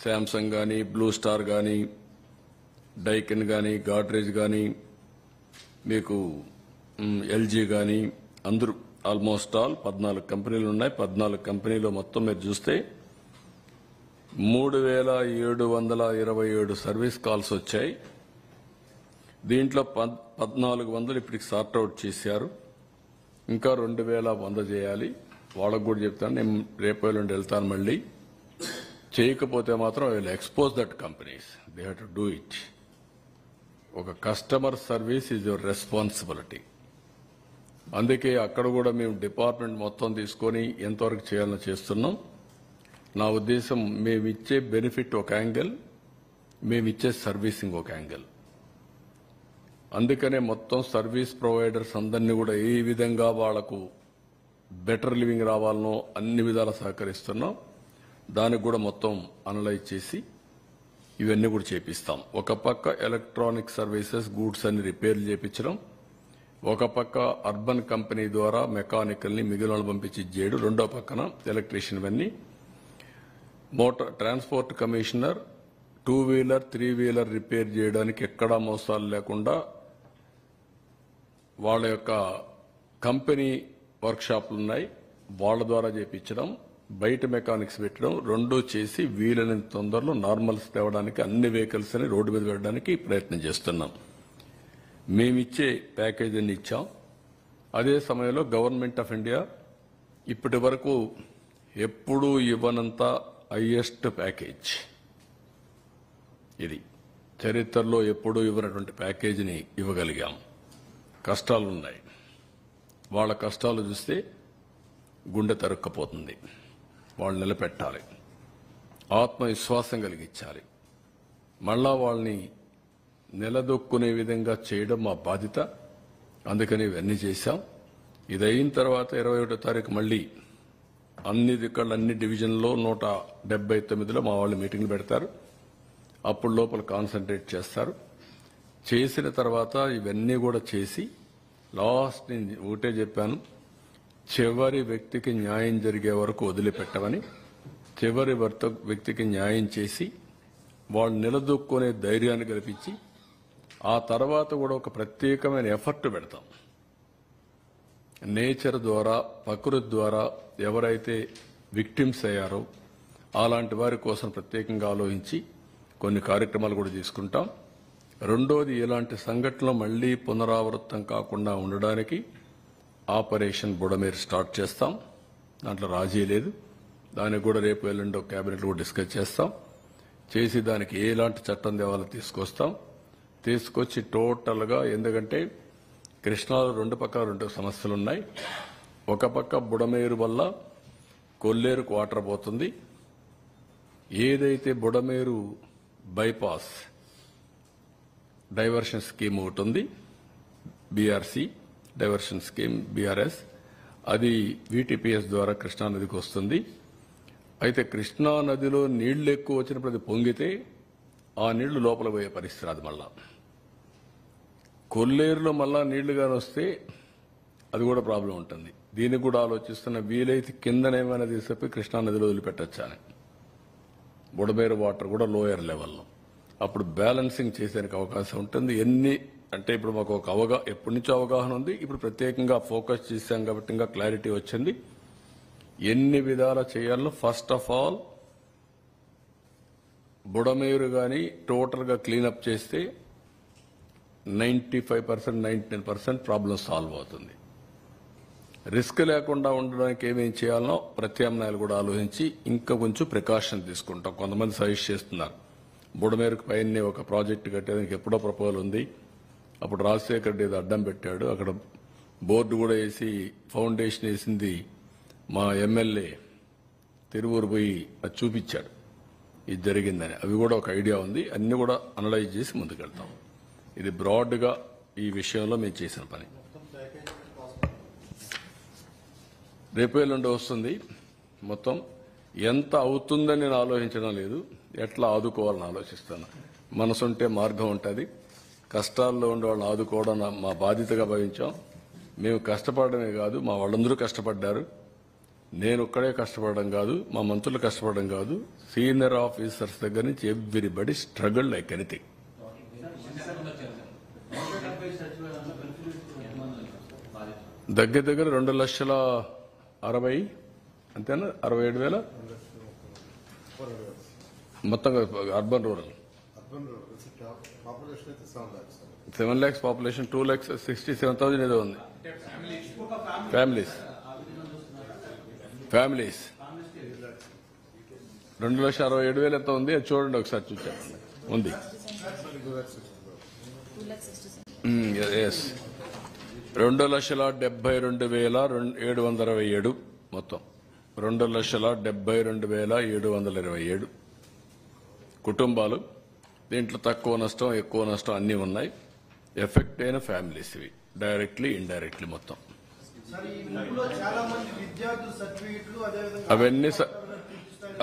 Speaker 1: శాంసంగ్ కానీ, బ్లూ స్టార్ కానీ, డైకిన్ కానీ, గాడ్రేజ్ కానీ, మీకు ఎల్జీ కానీ, అందరూ ఆల్మోస్ట్ ఆల్ 14 కంపెనీలు ఉన్నాయి. 14 కంపెనీలో మొత్తం మీరు చూస్తే 3,727 సర్వీస్ కాల్స్ వచ్చాయి. దీంట్లో 1,400 ఇప్పటికి సార్ట్అవుట్ చేశారు. ఇంకా 2,100 చేయాలి. వాళ్ళకు కూడా చెప్తాను, నేను రేపు నుండి వెళ్తాను. మళ్ళీ చేయకపోతే మాత్రం I will expose that companies, they have to do it. ఒక customer service is your responsibility. అందుకే అక్కడ కూడా మేము డిపార్ట్మెంట్ మొత్తం తీసుకొని ఎంతవరకు చేయాలని చేస్తున్నాం. నా ఉద్దేశం, మేమిచ్చే బెనిఫిట్ ఒక యాంగిల్, మేమిచ్చే సర్వీసింగ్ ఒక యాంగిల్. అందుకనే మొత్తం సర్వీస్ ప్రొవైడర్స్ అందరినీ కూడా ఏ విధంగా వాళ్లకు బెటర్ లివింగ్ రావాలనో అన్ని విధాలా సహకరిస్తున్నాం. దానికి కూడా మొత్తం అనలైజ్ చేసి ఇవన్నీ కూడా చేపిస్తాం. ఒక పక్క ఎలక్ట్రానిక్ సర్వీసెస్, గూడ్స్ అన్ని రిపేర్లు చేయించడం, ఒక పక్క అర్బన్ కంపెనీ ద్వారా మెకానికల్ని మిగిలిన పంపించి చేయడం, రెండో పక్కన ఎలక్ట్రీషియన్ అన్ని. Motor transport commissioner 2 wheeler 3 wheeler repair చేయడానికి ఎక్కడా మోసాలు లేకుండా వాళ్ళ యొక్క కంపెనీ వర్క్షాప్లు ఉన్నాయి, వాళ్ళ ద్వారా చేయించడం, బయట మెకానిక్స్ పెట్టడం, రెండూ చేసి వీలైనంత తొందరలో నార్మల్స్ తేవడానికి అన్ని వెహికల్స్ అని రోడ్డు మీద పెట్టడానికి ప్రయత్నం చేస్తున్నాం. మేమిచ్చే ప్యాకేజ్ అన్ని ఇచ్చాం. అదే సమయంలో గవర్నమెంట్ ఆఫ్ ఇండియా ఇప్పటి వరకు ఎప్పుడూ ఇవ్వనంత హైయెస్ట్ ప్యాకేజ్ ఇది. చరిత్రలో ఎప్పుడూ ఇవ్వనటువంటి ప్యాకేజీని ఇవ్వగలిగాం. కష్టాలున్నాయి, వాళ్ళ కష్టాలు చూస్తే గుండె తరుక్కపోతుంది. వాళ్ళు నిలబెట్టాలి, ఆత్మవిశ్వాసం కలిగించాలి, మళ్ళా వాళ్ళని నిలదొక్కునే విధంగా చేయడం మా బాధ్యత. అందుకని ఇవన్నీ చేశాం. ఇది అయిన తర్వాత 21వ తారీఖు మళ్ళీ అన్ని డివిజన్లో 179లో మా వాళ్ళు మీటింగ్లు పెడతారు. అప్పుడు లోపల కాన్సన్ట్రేట్ చేస్తారు. చేసిన తర్వాత ఇవన్నీ కూడా చేసి లాస్ట్ నేను ఒకటే చెప్పాను, చివరి వ్యక్తికి న్యాయం జరిగే వరకు వదిలిపెట్టమని. చివరి వ్యక్తికి న్యాయం చేసి వాళ్ళు నిలదొక్కునే ధైర్యాన్ని కల్పించి ఆ తర్వాత కూడా ఒక ప్రత్యేకమైన ఎఫర్ట్ పెడతాం. నేచర్ ద్వారా, ప్రకృతి ద్వారా ఎవరైతే విక్టిమ్స్ అయ్యారో అలాంటి వారి కోసం ప్రత్యేకంగా ఆలోచించి కొన్ని కార్యక్రమాలు కూడా తీసుకుంటాం. రెండోది, ఇలాంటి సంఘటనలు మళ్లీ పునరావృతం కాకుండా ఉండడానికి ఆపరేషన్ బుడమేరు స్టార్ట్ చేస్తాం. దాంట్లో రాజీ లేదు. దానికి కూడా రేపు ఎల్లుండో కేబినెట్ కూడా డిస్కస్ చేస్తాం. చేసి దానికి ఎలాంటి చట్టం తేవాలో తీసుకొచ్చి టోటల్గా, ఎందుకంటే కృష్ణాలో రెండు పక్కల రెండు సమస్యలు ఉన్నాయి. ఒక పక్క బుడమేరు వల్ల కొల్లేరుకు వాటర్ పోతుంది. ఏదైతే బుడమేరు బైపాస్ డైవర్షన్ స్కీమ్ ఒకటి ఉంది, బీఆర్సీ డైవర్షన్ స్కీమ్, బీఆర్ఎస్, అది వీటీపీఎస్ ద్వారా కృష్ణానదికి వస్తుంది. అయితే కృష్ణానదిలో నీళ్లు ఎక్కువ వచ్చినప్పుడు అది పొంగితే ఆ నీళ్లు లోపల పోయే పరిస్థితి రాదు. మళ్ళా కొల్లేరులో మళ్ళా నీళ్లుగాని వస్తే అది కూడా ప్రాబ్లం ఉంటుంది. దీనికి కూడా ఆలోచిస్తున్న, వీలైతే కిందనేమైనా తీసుకుపోయి కృష్ణానదిలో వదిలిపెట్టచ్చా అని. బుడమేరు వాటర్ కూడా లోయర్ లెవెల్లో, అప్పుడు బ్యాలెన్సింగ్ చేసేందుకు అవకాశం ఉంటుంది. అంటే ఇప్పుడు మాకు ఒక ఎప్పటి నుంచో అవగాహన ఉంది. ఇప్పుడు ప్రత్యేకంగా ఫోకస్ చేశాం కాబట్టి ఇంకా క్లారిటీ వచ్చింది. ఎన్ని విధాలా చేయాలో ఫస్ట్ ఆఫ్ ఆల్ బుడమేరు కానీ టోటల్గా క్లీనప్ చేస్తే 95%, 99% ప్రాబ్లం సాల్వ్ అవుతుంది. రిస్క్ లేకుండా ఉండడానికి ఏమేం చేయాలనో ప్రత్యామ్నాయాలు కూడా ఆలోచించి ఇంకా కొంచెం ప్రికాషన్ తీసుకుంటాం. కొంతమంది సజెస్ట్ చేస్తున్నారు, బుడమేరుకు పైన ఒక ప్రాజెక్టు కట్టేదానికి ఎప్పుడో ప్రపోజల్ ఉంది. అప్పుడు రాజశేఖర్ రెడ్డి ఏదో అడ్డం పెట్టాడు. అక్కడ బోర్డు కూడా వేసి ఫౌండేషన్ వేసింది మా ఎమ్మెల్యే తిరువూరు పోయి అది చూపించాడు, ఇది జరిగిందని. అవి కూడా ఒక ఐడియా ఉంది. అన్ని కూడా అనలైజ్ చేసి ముందుకెళ్తాం. ఇది బ్రాడ్గా ఈ విషయంలో మేము చేసిన పని. రేపు ఎల్లుండి వస్తుంది. మొత్తం ఎంత అవుతుందని నేను ఆలోచించడం లేదు, ఎట్లా ఆదుకోవాలని ఆలోచిస్తాను. మనసుంటే మార్గం ఉంటుంది. కష్టాల్లో ఉండే వాళ్ళని ఆదుకోవడం మా బాధ్యతగా భావించాం. మేము కష్టపడమే కాదు, మా వాళ్ళందరూ కష్టపడ్డారు. నేను ఒక్కడే కష్టపడడం కాదు, మా మంత్రులు కష్టపడడం కాదు, సీనియర్ ఆఫీసర్స్ దగ్గర నుంచి ఎవ్రీబడి స్ట్రగుల్ లైక్ ఎనీథింగ్. దగ్గర 2,60,60 అంతేనా, 67,000 మొత్తం అర్బన్ రూరల్. 7 lakhs పాపులేషన్, 2,67,000 ఏదో ఉంది. ఫ్యామిలీస్ 2,67,000 ఎంత ఉంది అది చూడండి ఒకసారి. చూచాను ఉంది. ఎస్, 2,72,727 మొత్తం. 2,72,727 కుటుంబాలు. దీంట్లో తక్కువ నష్టం, ఎక్కువ నష్టం అన్నీ ఉన్నాయి. ఎఫెక్ట్ అయిన ఫ్యామిలీస్ ఇవి, డైరెక్ట్లీ ఇండైరెక్ట్లీ మొత్తం.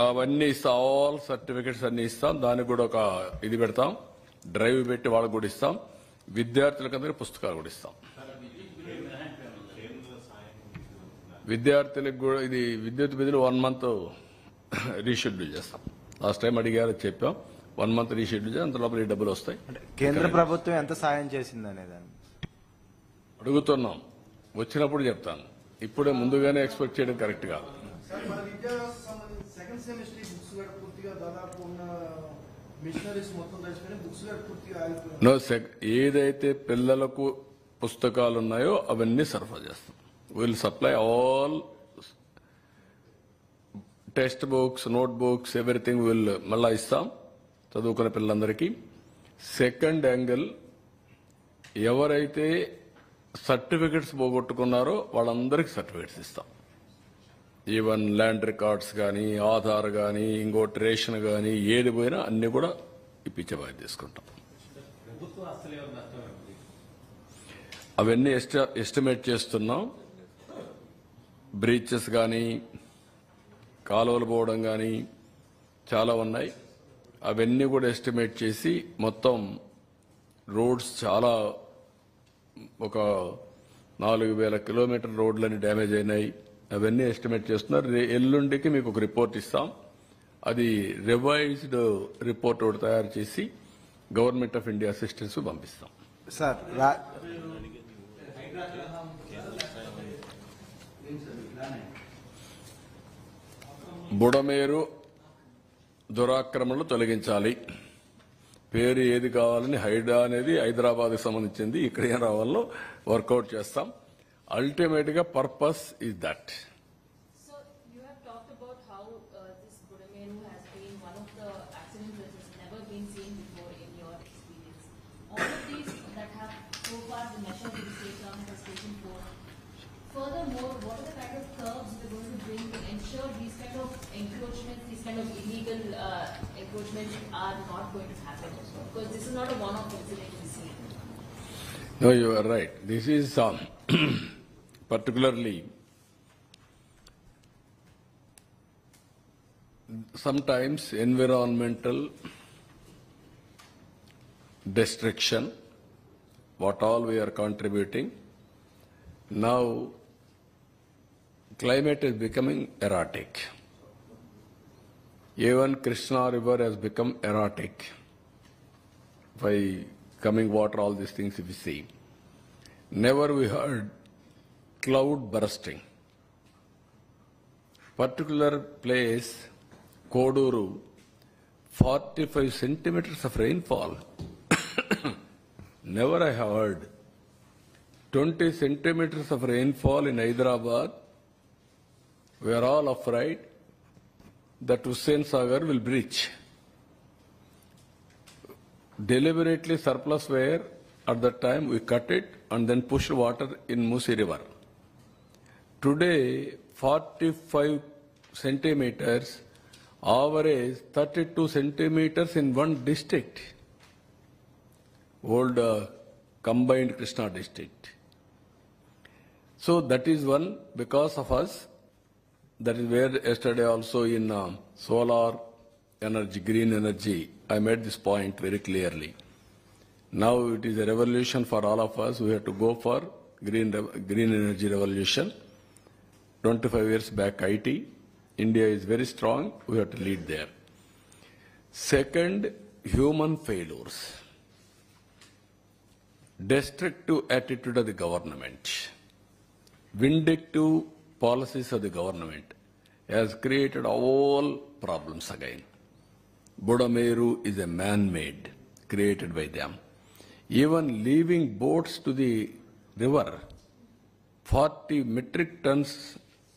Speaker 1: అవన్నీ ఆల్ సర్టిఫికెట్స్ అన్ని ఇస్తాం. దానికి కూడా ఒక ఇది పెడతాం, డ్రైవ్ పెట్టి వాళ్ళకు కూడా ఇస్తాం. విద్యార్థులకందరికీ పుస్తకాలు కూడా ఇస్తాం. విద్యార్థులకు కూడా ఇది విద్యుత్ బిల్లులు 1 month రీషెడ్యూల్ చేస్తాం. లాస్ట్ టైం అడిగారు, చెప్పాం. 1 month రీషెడ్యూల్ చేసి అంత లోపల ఈ డబ్బులు వస్తాయి.
Speaker 2: కేంద్ర ప్రభుత్వం ఎంత సాయం చేసిందనేది
Speaker 1: అడుగుతున్నాం. వచ్చినప్పుడు చెప్తాను. ఇప్పుడే ముందుగానే ఎక్స్పెక్ట్ చేయడం కరెక్ట్ కాదు. ఏదైతే పిల్లలకు పుస్తకాలు ఉన్నాయో అవన్నీ సరఫరా చేస్తాం. Will supply all text books, note books, everything will మళ్ళా ఇస్తాం చదువుకునే పిల్లలందరికీ. సెకండ్ యాంగిల్, ఎవరైతే సర్టిఫికెట్స్ పోగొట్టుకున్నారో వాళ్ళందరికీ సర్టిఫికెట్స్ ఇస్తాం. ఈవెన్ ల్యాండ్ రికార్డ్స్ కానీ, ఆధార్ కానీ, ఇంకోటి రేషన్ కానీ, ఏది పోయినా అన్ని కూడా ఇప్పించే బాధ్యత తీసుకుంటాం. అవన్నీ ఎస్టిమేట్ చేస్తున్నాం. బ్రీచెస్ కానీ, కాలువలు పోవడం కానీ చాలా ఉన్నాయి. అవన్నీ కూడా ఎస్టిమేట్ చేసి మొత్తం రోడ్స్ చాలా ఒక 4,000 కిలోమీటర్ రోడ్లని డ్యామేజ్ అయినాయి. అవన్నీ ఎస్టిమేట్ చేస్తున్నారు. ఎల్లుండికి మీకు ఒక రిపోర్ట్ ఇస్తాం. అది రివైజ్డ్ రిపోర్ట్ ఒకటి తయారు చేసి గవర్నమెంట్ ఆఫ్ ఇండియా అసిస్టెన్స్ పంపిస్తాం.
Speaker 2: సార్
Speaker 1: బుడమేరు దురాక్రమణలు తొలగించాలి. పేరు ఏది కావాలని హైడా అనేది హైదరాబాద్కి సంబంధించింది. ఇక్కడ ఏం రావాలో వర్కౌట్ చేస్తాం. అల్టిమేట్ గా purpose is that.
Speaker 3: So you have talked about how this Budameru has been one of the accidents that has never been seen before in your experience. All of these that have so far the measures that the state government has taken for. Furthermore, what are the kind of curbs they're going to bring to ensure these kind of encroachments, these kind of illegal encroachments are not going to happen? Because this is not a one-off incident we see.
Speaker 1: No, you are right. This is particularly sometimes environmental destruction, what all we are contributing. Now, climate is becoming erratic. Even Krishna River has become erratic by coming water, all these things if we see. Never we heard cloud bursting. Particular place, Koduru, 45 centimeters of rainfall. Never I have heard 20 centimeters of rainfall in Hyderabad. We are all afraid that Hussain Sagar will breach. Deliberately surplus where at that time we cut it and then pushed water in Musi River. Today 45 centimeters, average 32 centimeters in one district, old combined Krishna district. So that is one because of us. That is where yesterday also in solar energy, green energy, I made this point very clearly. Now it is a revolution for all of us. We have to go for green energy revolution. 25 years back IT, India is very strong. We have to lead there. Second, human failures. Destructive attitude of the government. Vindictive policies of the government has created all problems again. Budameru is a man-made, created by them. Even leaving boats to the river, 40 metric tons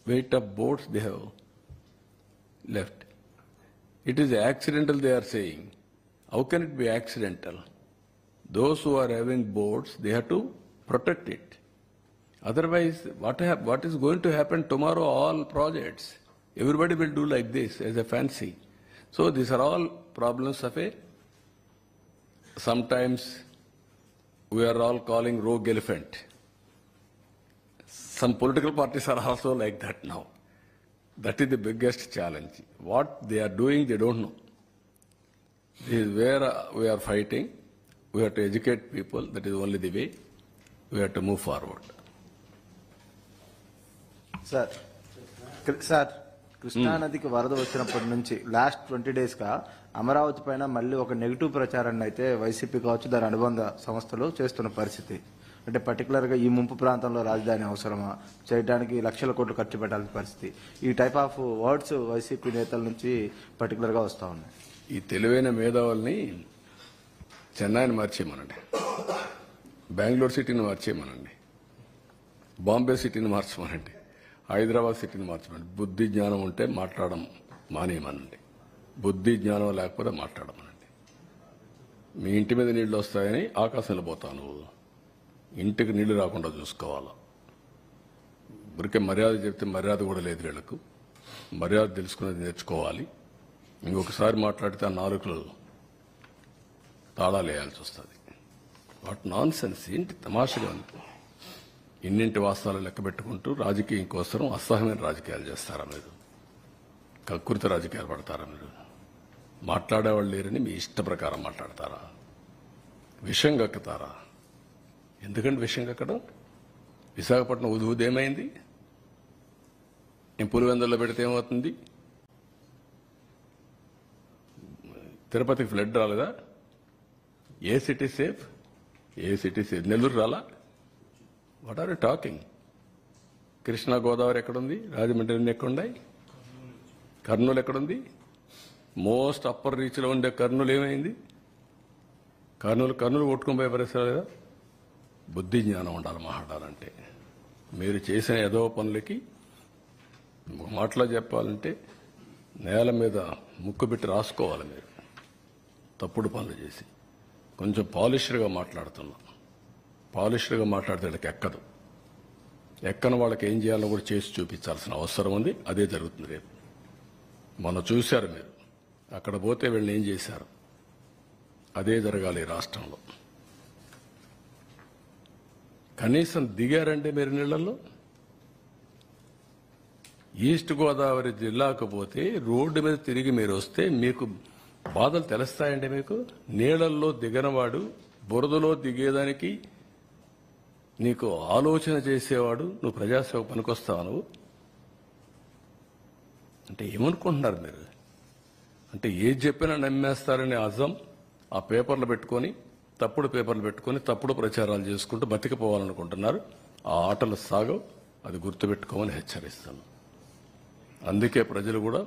Speaker 1: weight of boats they have left. It is accidental, they are saying. How can it be accidental? Those who are having boats, they have to protect it. Otherwise, what is going to happen tomorrow? All projects, everybody will do like this as a fancy. So these are all problems of a, sometimes we are all calling rogue elephant. Some political parties are also like that now. That is the biggest challenge. What they are doing, they don't know. This is where we are fighting. We have to educate people. That is only the way. We have to move forward.
Speaker 2: Sir Krishna నదికి వరద వచ్చినప్పటి నుంచి last 20 days గా అమరావతి పైన మళ్ళీ ఒక negative ప్రచారాన్ని అయితే వైసీపీ కావచ్చు దాని అనుబంధ సంస్థలు చేస్తున్న పరిస్థితి. అంటే పర్టికులర్ గా ఈ ముంపు ప్రాంతంలో రాజధాని అవసరమా, చేయడానికి లక్షల కోట్లు ఖర్చు పెట్టాల్సిన పరిస్థితి. ఈ టైప్ ఆఫ్ వర్డ్స్ వైసీపీ నేతల నుంచి పర్టికులర్ గా వస్తా ఉన్నాయి.
Speaker 1: ఈ తెలివైన మేధావుల్ని చెన్నైని మార్చేయమనండి, బెంగళూరు సిటీని మార్చేయమనండి, బాంబే సిటీని మార్చమనండి, హైదరాబాద్ సిటీని మార్చమనండి. బుద్ధి జ్ఞానం ఉంటే మాట్లాడడం మానేయమనండి. బుద్ధి జ్ఞానం లేకపోతే మాట్లాడమనండి. మీ ఇంటి మీద నీళ్లు వస్తాయని ఆకాశంలో పోతావు నువ్వు. ఇంటికి నీళ్లు రాకుండా చూసుకోవాలా. ఊరికే మర్యాద చెప్తే మర్యాద కూడా లేదు వీళ్ళకు. మర్యాద తెలుసుకునేది నేర్చుకోవాలి. ఇంకొకసారి మాట్లాడితే ఆ నాలుగులు తాళాలు వేయాల్సి వస్తుంది. వాట్ నాన్ సెన్స్, ఏంటి తమాషగా ఉంది. ఇన్నింటి వాస్తవాలు లెక్క పెట్టుకుంటూ రాజకీయం కోసం అసహ్యమైన రాజకీయాలు చేస్తారా మీరు? కకృతి రాజకీయాలు పడతారా మీరు? మాట్లాడేవాళ్ళు లేరని మీ ఇష్ట ప్రకారం మాట్లాడతారా? విషం కక్కుతారా? ఎందుకంటే విషం కక్కడం? విశాఖపట్నం ఉదేమైంది? నేను పులివెందుల్లో పెడితే ఏమవుతుంది? తిరుపతికి ఫ్లడ్ రాలేదా? ఏ సిటీ సేఫ్? ఏ సిటీ సేఫ్? నెల్లూరు రాలా? What are you talking? Krishna Godavari ఎక్కడుంది? రాజమండ్రి ఎక్కడున్నాయి? కర్నూలు ఎక్కడుంది? మోస్ట్ అప్పర్ రీచ్లో ఉండే కర్నూలు ఏమైంది? కర్నూలు కొట్టుకుని పోయే పరిస్థితి లేదా? బుద్ధి జ్ఞానం ఉండాలి మాట్లాడాలంటే. మీరు చేసిన ఏదో పనులకి ఒక మాటలో చెప్పాలంటే నేల మీద ముక్కు పెట్టి రాసుకోవాలి. మీరు తప్పుడు పనులు చేసి కొంచెం పాలిష్డ్గా మాట్లాడుతున్నాం. పాలిష్డ్గా మాట్లాడితే ఎక్కదు. ఎక్కని వాళ్ళకి ఏం చేయాలో కూడా చేసి చూపించాల్సిన అవసరం ఉంది. అదే జరుగుతుంది రేపు. మొన్న చూశారు మీరు, అక్కడ పోతే వీళ్ళని ఏం చేశారు? అదే జరగాలి ఈ రాష్ట్రంలో. కనీసం దిగారంటే మీరు నీళ్లలో. ఈస్ట్ గోదావరి జిల్లాకు పోతే రోడ్డు మీద తిరిగి మీరు వస్తే మీకు బాధలు తెలుస్తాయండి. మీకు నీళ్లలో దిగనవాడు, బురదలో దిగేదానికి నీకు ఆలోచన చేసేవాడు నువ్వు ప్రజాసేవ పనికొస్తావు నువ్వు అంటే ఏమనుకుంటున్నారు మీరు? అంటే ఏది చెప్పినా నమ్మేస్తారని అజం ఆ పేపర్లు పెట్టుకొని, తప్పుడు పేపర్లు పెట్టుకొని తప్పుడు ప్రచారాలు చేసుకుంటూ బతికిపోవాలనుకుంటున్నారు. ఆ ఆటలు సాగవు. అది గుర్తుపెట్టుకోమని హెచ్చరిస్తాను. అందుకే ప్రజలు కూడా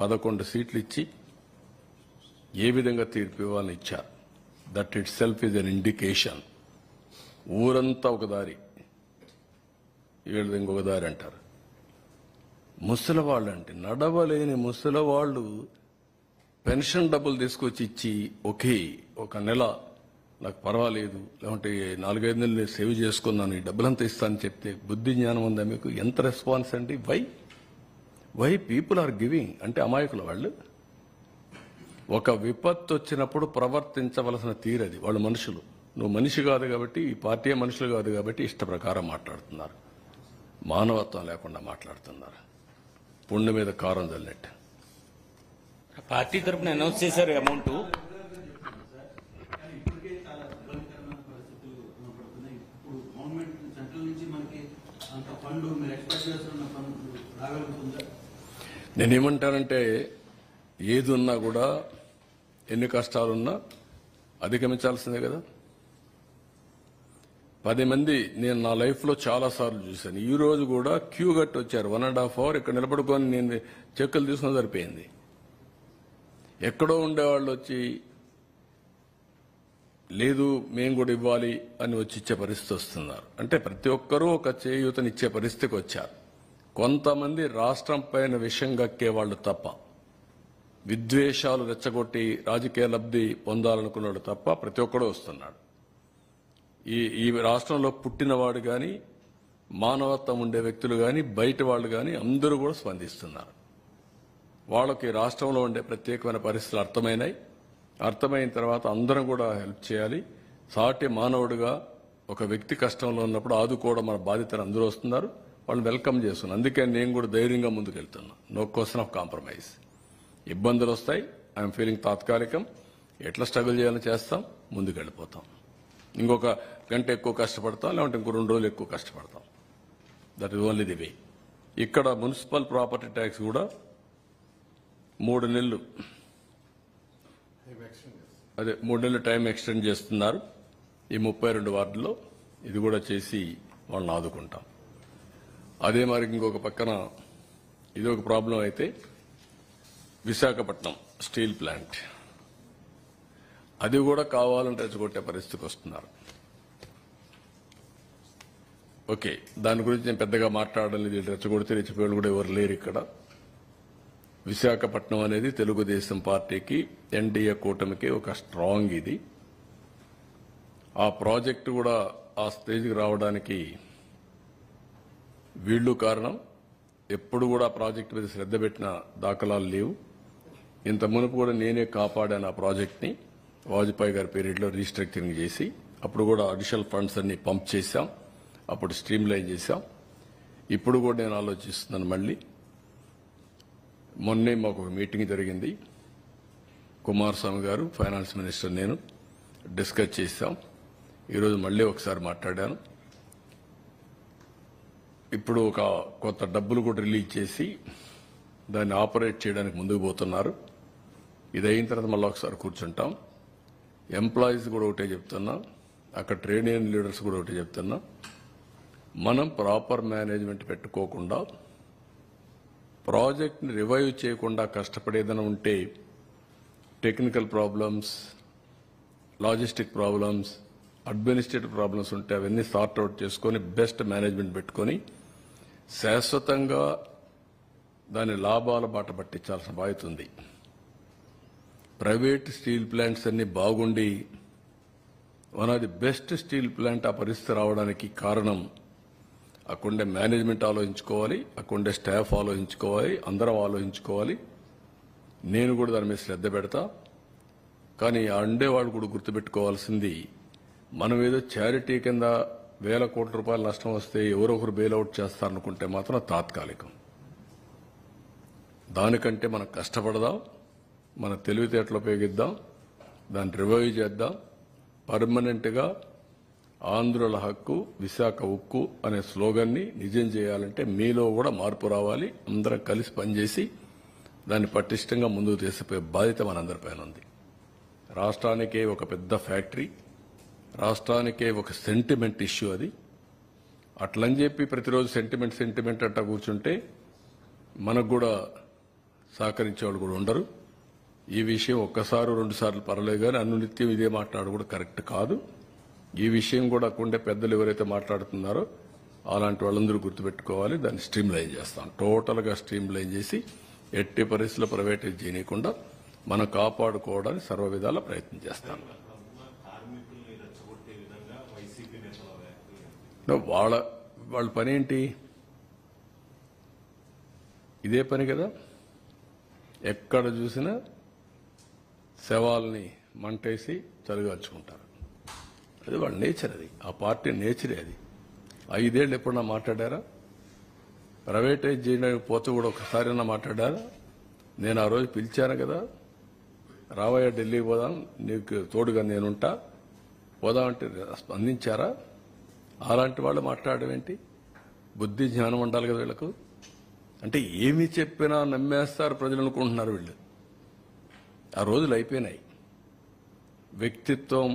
Speaker 1: 11 సీట్లు ఇచ్చి ఏ విధంగా తీర్పు ఇవ్వాలని ఇచ్చారు. That it self is an indication. ఊరంతా ఒక దారి, వీళ్ళది ఇంకొక దారి అంటారు. ముసలివాళ్ళు అంటే నడవలేని ముసలివాళ్ళు పెన్షన్ డబ్బులు తీసుకొచ్చి ఇచ్చి ఒక నెల నాకు పర్వాలేదు, లేకుంటే 4-5 నెలలు నేను సేవ్ చేసుకున్నాను, ఈ డబ్బులంతా ఇస్తానని చెప్తే బుద్ధి జ్ఞానం ఉందా మీకు? ఎంత రెస్పాన్స్ అండి? వై పీపుల్ ఆర్ గివింగ్ అంటే అమాయకులు వాళ్ళు. ఒక విపత్తు వచ్చినప్పుడు ప్రవర్తించవలసిన తీరది. వాళ్ళు మనుషులు. నువ్వు మనిషి కాదు కాబట్టి, ఈ పార్టీ మనుషులు కాదు కాబట్టి ఇష్ట ప్రకారం మాట్లాడుతున్నారు. మానవత్వం లేకుండా మాట్లాడుతున్నారు. పుండు మీద కారం చల్లినట్టు.
Speaker 4: పార్టీ తరఫున అనౌన్స్ చేశారు అమౌంట్.
Speaker 1: నేనేమంటానంటే ఏది ఉన్నా కూడా, ఎన్ని కష్టాలున్నా అధిగమించాల్సిందే కదా. 10 మంది నేను నా లైఫ్లో చాలా సార్లు చూశాను. ఈ రోజు కూడా క్యూ కట్టి వచ్చారు. 1.5 hour ఇక్కడ నిలబడుకొని నేను చెక్కులు తీసుకుని సరిపోయింది. ఎక్కడో ఉండేవాళ్ళు వచ్చి లేదు మేము కూడా ఇవ్వాలి అని వచ్చి ఇచ్చే పరిస్థితి వస్తున్నారు. అంటే ప్రతి ఒక్కరూ ఒక చేయూతనిచ్చే పరిస్థితికి వచ్చారు. కొంతమంది రాష్ట్రం పైన విషం గక్కే వాళ్ళు తప్ప, విద్వేషాలు రెచ్చగొట్టి రాజకీయ లబ్ధి పొందాలనుకున్నాడు తప్ప ప్రతి ఒక్కడూ వస్తున్నాడు. ఈ రాష్ట్రంలో పుట్టినవాడు కానీ, మానవత్వం ఉండే వ్యక్తులు కానీ, బయట వాళ్ళు కానీ అందరూ కూడా స్పందిస్తున్నారు. వాళ్ళకి రాష్ట్రంలో ఉండే ప్రత్యేకమైన పరిస్థితులు అర్థమైన తర్వాత అందరం కూడా హెల్ప్ చేయాలి. సాటి మానవుడిగా ఒక వ్యక్తి కష్టంలో ఉన్నప్పుడు ఆదుకోవడం మన బాధ్యతను అందరూ వస్తున్నారు. వాళ్ళని వెల్కమ్ చేస్తున్నాను. అందుకే నేను కూడా ధైర్యంగా ముందుకెళ్తున్నా. No question of compromise. ఇబ్బందులు వస్తాయి. ఐఎమ్ ఫీలింగ్ తాత్కాలికం. ఎట్లా స్ట్రగుల్ చేయాలని చేస్తాం, ముందుకెళ్ళిపోతాం. ఇంకొక గంట ఎక్కువ కష్టపడతాం, లేకుంటే ఇంకో 2 రోజులు ఎక్కువ కష్టపడతాం. That is only the way. ఇక్కడ మున్సిపల్ ప్రాపర్టీ ట్యాక్స్ కూడా 3 నెలలు 3 నెలలు టైం ఎక్స్టెండ్ చేస్తున్నారు. ఈ 32 వార్డుల్లో ఇది కూడా చేసి వాళ్ళని ఆదుకుంటాం. అదే మరి ఇంకొక పక్కన ఇది ఒక ప్రాబ్లం అయితే, విశాఖపట్నం స్టీల్ ప్లాంట్ అది కూడా కావాలని రెచ్చగొట్టే పరిస్థితికి వస్తున్నారు. ఓకే, దాని గురించి నేను పెద్దగా మాట్లాడాలి. రెచ్చగొడితే రెచ్చిపోయేవాళ్ళు కూడా ఎవరు లేరు ఇక్కడ. విశాఖపట్నం అనేది తెలుగుదేశం పార్టీకి, ఎన్డీఏ కూటమికి ఒక స్ట్రాంగ్ ఇది. ఆ ప్రాజెక్టు కూడా ఆ స్టేజ్కి రావడానికి వీళ్ళు కారణం. ఎప్పుడు కూడా ప్రాజెక్టు మీద శ్రద్ధ పెట్టిన దాఖలాలు లేవు. ఇంత మునుపు కూడా నేనే కాపాడాను ఆ ప్రాజెక్ట్ని. వాజ్పేయి గారి పీరియడ్లో రీస్ట్రక్చరింగ్ చేసి అప్పుడు కూడా అడిషనల్ ఫండ్స్ అన్ని పంప్ చేశాం. అప్పుడు స్ట్రీమ్ లైన్ చేశాం. ఇప్పుడు కూడా నేను ఆలోచిస్తున్నాను మళ్ళీ. మొన్నే మాకు ఒక మీటింగ్ జరిగింది. కుమారస్వామి గారు, ఫైనాన్స్ మినిస్టర్, నేను డిస్కస్ చేశాం. ఈరోజు మళ్ళీ ఒకసారి మాట్లాడాను. ఇప్పుడు ఒక కొత్త డబ్బులు కూడా రిలీజ్ చేసి దాన్ని ఆపరేట్ చేయడానికి ముందుకు పోతున్నారు. ఇది అయిన తర్వాత మళ్ళీ ఒకసారి కూర్చుంటాం. ఎంప్లాయీస్ కూడా ఒకటే చెప్తున్నా, అక్కడ ట్రేడ్ యూనియన్ లీడర్స్ కూడా ఒకటే చెప్తున్నా, మనం ప్రాపర్ మేనేజ్మెంట్ పెట్టుకోకుండా ప్రాజెక్ట్ని రివైవ్ చేయకుండా కష్టపడేదైనా ఉంటే technical problems, logistic problems, administrative problems ఉంటే అవన్నీ సార్ట్ అవుట్ చేసుకొని బెస్ట్ మేనేజ్మెంట్ పెట్టుకొని శాశ్వతంగా దాని లాభాల బాట పట్టించాల్సిన బాధ్యత ఉంది. ప్రైవేట్ స్టీల్ ప్లాంట్స్ అన్ని బాగుండి one of the best steel plant ఆ పరిస్థితి రావడానికి కారణం అక్కడుండే మేనేజ్మెంట్ ఆలోచించుకోవాలి, అక్కడుండే స్టాఫ్ ఆలోచించుకోవాలి, అందరం ఆలోచించుకోవాలి. నేను కూడా దాని మీద శ్రద్ధ పెడతా. కానీ ఆ ఉండేవాళ్ళు కూడా గుర్తుపెట్టుకోవాల్సింది, మనం ఏదో చారిటీ కింద 1,000 కోట్ల రూపాయల నష్టం వస్తే ఎవరో ఒకరు బెయిల్అవుట్ చేస్తారనుకుంటే మాత్రం తాత్కాలికం. దానికంటే మనం కష్టపడదాం, మన తెలివితేటలు ఉపయోగిద్దాం, దాన్ని రివైవ్ చేద్దాం. పర్మనెంట్గా ఆంధ్రుల హక్కు విశాఖ ఉక్కు అనే స్లోగన్ని నిజం చేయాలంటే మీలో కూడా మార్పు రావాలి. అందరం కలిసి పనిచేసి దాన్ని పటిష్టంగా ముందుకు తీసుకుపోయే బాధ్యత మనందరిపైన ఉంది. రాష్ట్రానికే ఒక పెద్ద ఫ్యాక్టరీ, రాష్ట్రానికే ఒక సెంటిమెంట్ ఇష్యూ అది. అట్లని చెప్పి ప్రతిరోజు సెంటిమెంట్ అట్టా కూర్చుంటే మనకు కూడా సహకరించే వాళ్ళు కూడా ఉండరు. ఈ విషయం ఒక్కసారి 2 సార్లు పర్లేదు, కానీ అనునిత్యం ఇదే మాట్లాడడం కూడా కరెక్ట్ కాదు. ఈ విషయం కూడా అక్కడుండే పెద్దలు ఎవరైతే మాట్లాడుతున్నారో అలాంటి వాళ్ళందరూ గుర్తుపెట్టుకోవాలి. దాన్ని స్ట్రీమ్ లైన్ చేస్తాం, టోటల్గా స్ట్రీమ్ లైన్ చేసి ఎట్టి పరిస్థితుల్లో ప్రైవేటైజ్ చేయకుండా మనం కాపాడుకోవడానికి సర్వ విధాల ప్రయత్నం చేస్తాం. వాళ్ళ పని ఏంటి? ఇదే పని కదా. ఎక్కడ చూసినా శవాల్ని మంటేసి చలిగాల్చుకుంటారు. అది వాళ్ళ నేచర్, అది ఆ పార్టీ నేచరే. అది 5 ఏళ్ళు ఎప్పుడన్నా మాట్లాడారా? ప్రైవేటైజ్ చేయడానికి పోతే కూడా ఒకసారైనా మాట్లాడారా? నేను ఆ రోజు పిలిచాను కదా, రావయ్య ఢిల్లీకి పోదాం, నీకు తోడుగా నేనుంటా, పోదామంటే స్పందించారా? అలాంటి వాళ్ళు మాట్లాడడం ఏంటి? బుద్ధి జ్ఞానం ఉండాలి కదా వీళ్ళకు. అంటే ఏమి చెప్పినా నమ్మేస్తారు ప్రజలు అనుకుంటున్నారు వీళ్ళు. ఆ రోజులు అయిపోయినాయి. వ్యక్తిత్వం,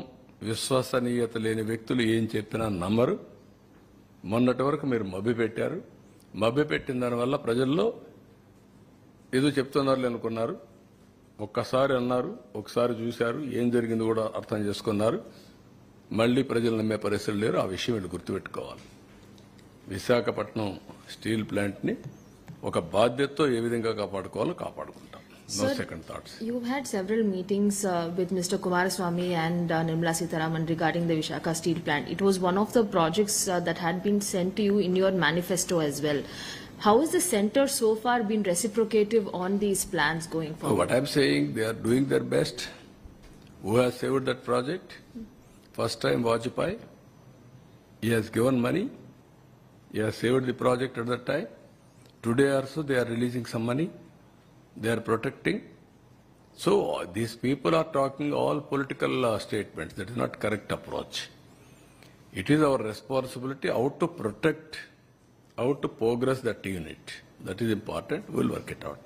Speaker 1: విశ్వసనీయత లేని వ్యక్తులు ఏం చెప్పినా నమ్మరు. మొన్నటి వరకు మీరు మభ్యపెట్టారు. మభ్యపెట్టిన దానివల్ల ప్రజల్లో ఏదో చెప్తున్నారు అనుకున్నారు. ఒక్కసారి అన్నారు, ఒకసారి చూశారు, ఏం జరిగింది కూడా అర్థం చేసుకున్నారు. మళ్లీ ప్రజలు నమ్మే పరిస్థితులు లేరు. ఆ విషయం వీళ్ళు గుర్తుపెట్టుకోవాలి. విశాఖపట్నం స్టీల్ ప్లాంట్ని ఒక బాధ్యతతో ఏ విధంగా కాపాడుకోవాలో కాపాడుకుంటాం. No
Speaker 5: Sir,
Speaker 1: second thoughts.
Speaker 5: You've had several meetings with Mr. Kumaraswamy and Nirmala Sitharaman regarding the Visakhapatnam steel plant. It was one of the projects that had been sent to you in your manifesto as well. How has the centre so far been reciprocative on these plans going forward?
Speaker 1: What I'm saying, they are doing their best. Who has saved that project? First time Vajpayee. He has given money. He has saved the project at that time. Today also they are releasing some money. They are protecting. So these people are talking all political statements. That is not correct approach. It is our responsibility how to protect, how to progress that unit. That is important. We will work it out.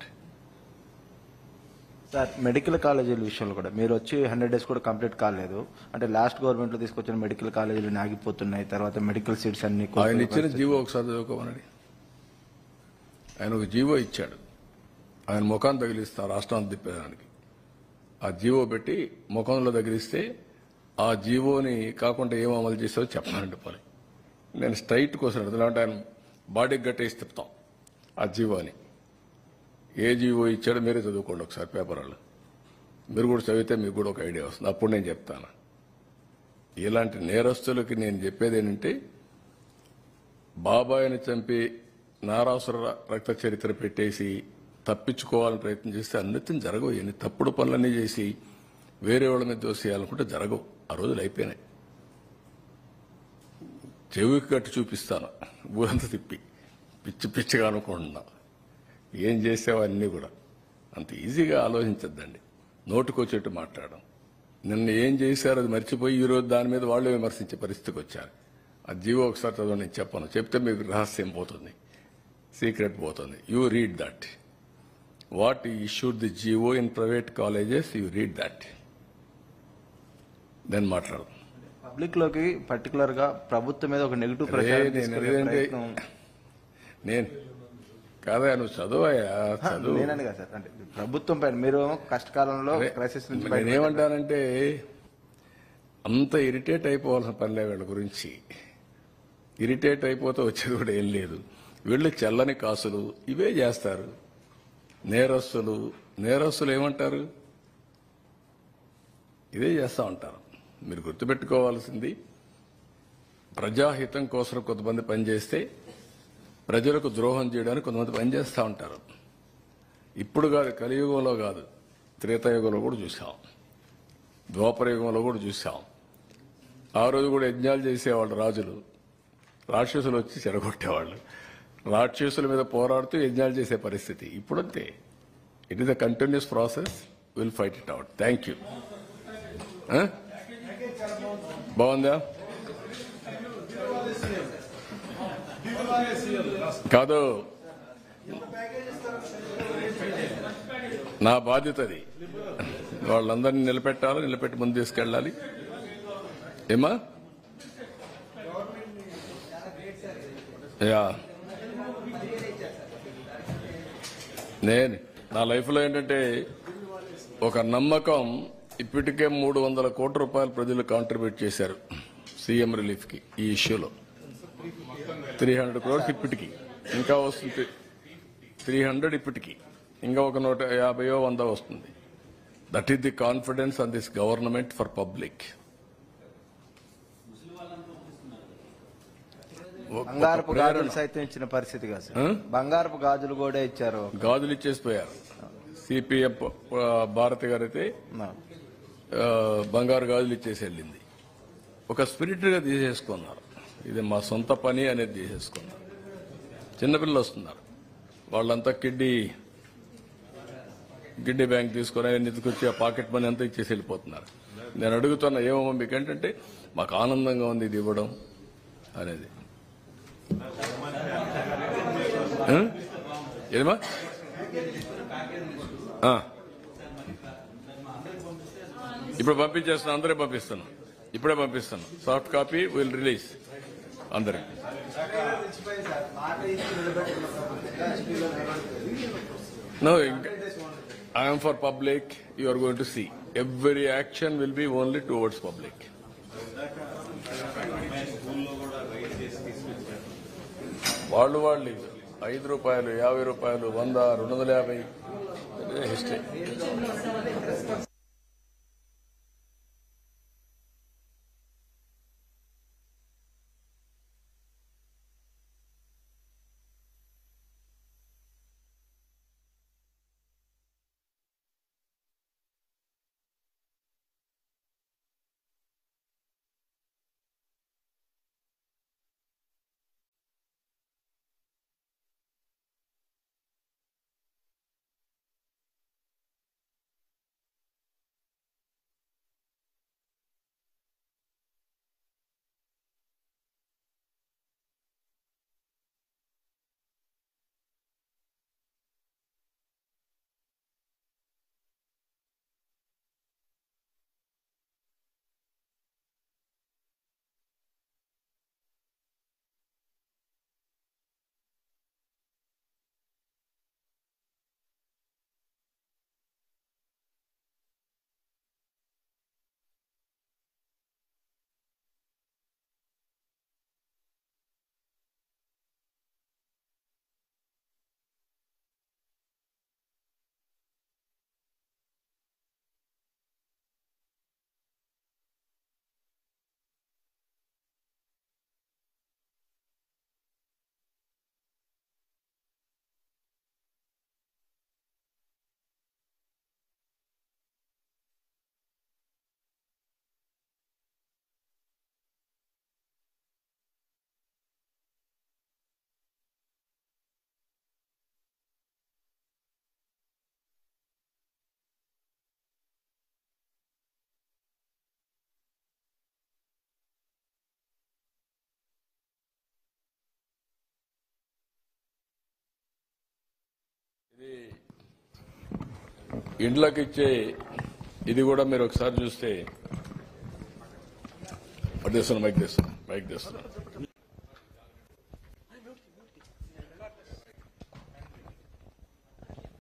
Speaker 2: Sir, medical కాలేజీల విషయంలో కూడా మీరు వచ్చి 100 days కూడా complete కాలేదు. అంటే last గవర్నమెంట్లో తీసుకొచ్చిన మెడికల్ కాలేజీలు ఆగిపోతున్నాయి. తర్వాత మెడికల్ సీట్స్ అన్ని
Speaker 1: ఆయన ఇచ్చిన జీవో ఒకసారి చదువుకోమనండి. ఆయన ఒక జీవో ఇచ్చాడు. ఆయన ముఖాన్ని తగిలిస్తా రాష్ట్రాన్ని తిప్పేదానికి. ఆ జీవో పెట్టి ముఖంలో తగిలిస్తే ఆ జీవోని కాకుండా ఏం అమలు చేసావో చెప్పానండి పని. నేను స్ట్రైట్ కోసం అడుగుతున్నా. ఆయన బాడీకి గట్టేసి తిప్పుతాం ఆ జీవోని. ఏ జీవో ఇచ్చాడో మీరే చదువుకోండి ఒకసారి పేపర్ వాళ్ళు. మీరు కూడా చదివితే మీకు కూడా ఒక ఐడియా వస్తుంది. అప్పుడు నేను చెప్తాను. ఇలాంటి నేరస్తులకి నేను చెప్పేది ఏంటంటే, బాబాయిని చంపి నారాసుర రక్త చరిత్ర పెట్టేసి తప్పించుకోవాలని ప్రయత్నం చేస్తే అన్నిటిని జరగవు. ఎన్ని తప్పుడు పనులన్నీ చేసి వేరే వాళ్ళ మీద దోసేయాలనుకుంటే జరగవు. ఆ రోజులు అయిపోయినాయి. చెవికి కట్టి చూపిస్తాను ఊరంతా తిప్పి, పిచ్చి పిచ్చిగా అనుకుంటున్నా. ఏం చేసావో అన్నీ కూడా అంత ఈజీగా ఆలోచించద్దండి. నోటుకొచ్చేట్టు మాట్లాడడం. నిన్న ఏం చేశారు అది మర్చిపోయి ఈ రోజు దాని మీద వాళ్ళు విమర్శించే పరిస్థితికి వచ్చారు. ఆ జీవో ఒకసారి చదవండి, నేను చెప్పను, చెప్తే మీకు రహస్యం పోతుంది, సీక్రెట్ పోతుంది. You read that. What issued the GO in private colleges, you read that, then మాట్లాడదు.
Speaker 2: పబ్లిక్ లోకి పర్టికులర్ గా ప్రభుత్వం మీద ఒక నెగిటివ్ ప్రచారం తీసుకునే ప్రయత్నం
Speaker 1: నేను కాదా, నువ్వు చదువయ్యా, చదువు.
Speaker 2: నేనని కదా సార్, అంటే ప్రభుత్వం పైన మీరు కష్టకాలంలో క్రైసిస్ నుంచి
Speaker 1: నేనేమంటానంటే అంత ఇరిటేట్ అయిపోవాల్సిన పనిలే వీళ్ళ గురించి. ఇరిటేట్ అయిపోతే వచ్చేది కూడా ఏం లేదు. వీళ్ళు చెల్లని కాసులు ఇవే చేస్తారు. నేరస్తులు ఏమంటారు, ఇదే చేస్తూ ఉంటారు. మీరు గుర్తుపెట్టుకోవాల్సింది, ప్రజాహితం కోసం కొంతమంది పనిచేస్తే ప్రజలకు ద్రోహం చేయడానికి కొంతమంది పనిచేస్తూ ఉంటారు. ఇప్పుడు కాదు, కలియుగంలో కాదు, త్రేతాయుగంలో కూడా చూసాం, ద్వాపరయుగంలో కూడా చూసాం. ఆ రోజు కూడా యజ్ఞాలు చేసేవాళ్ళు రాజులు, రాక్షసులు వచ్చి చెడగొట్టేవాళ్ళు. రాక్షసుల మీద పోరాడుతూ యజ్ఞాలు చేసే పరిస్థితి ఇప్పుడంతే. It is a continuous process, will fight it out. Thank you. బాగుందా? కాదు, నా బాధ్యత అది. వాళ్ళందరినీ నిలబెట్టి ముందు తీసుకెళ్ళాలి. ఏమా యా, నా లైఫ్లో ఏంటంటే ఒక నమ్మకం, ఇప్పటికే 300 కోట్ల రూపాయలు ప్రజలు కాంట్రిబ్యూట్ చేశారు సీఎం రిలీఫ్కి. ఈ ఇష్యూలో 300 crores ఇప్పటికి, ఇంకా వస్తుంది 300 ఇప్పటికి, ఇంకా ఒక 150-100 వస్తుంది. That is the confidence on this government for public.
Speaker 2: బంగారపు గాజులు సైతం ఇచ్చిన పరిస్థితి కాదు సార్. బంగారపు గాజులు కూడా ఇచ్చారు.
Speaker 1: గాజులు ఇచ్చేసిపోయారు. సిపిఎం భారతి గారు అయితే బంగారు గాజులు ఇచ్చేసి వెళ్ళింది. ఒక స్పిరిట్ గా తీసేసుకున్నారు. ఇది మా సొంత పని అనేది తీసేసుకున్నారు. చిన్నపిల్లలు వస్తున్నారు, వాళ్ళంతా కిడ్డీ బ్యాంక్ తీసుకొని నెత్తుకొచ్చి ఆ పాకెట్ మనీ అంతా ఇచ్చేసి వెళ్ళిపోతున్నారు. నేను అడుగుతున్నా, ఏమో మీకేంటంటే మాకు ఆనందంగా ఉంది ఇది ఇవ్వడం అనేది. ఏమా ఇప్పుడు పంపించేస్తున్నా, అందరే పంపిస్తున్నాను, ఇప్పుడే పంపిస్తాను. సాఫ్ట్ కాపీ విల్ రిలీజ్ అందరికి. No, I am for public. You are going to see. Every action will be only towards public. వాళ్ళు 5 రూపాయలు, 50 రూపాయలు, 100, 250 హిస్టరీ. ఇండ్లకి ఇచ్చే ఇది కూడా మీరు ఒకసారి చూస్తే మైక్ తెస్తున్నా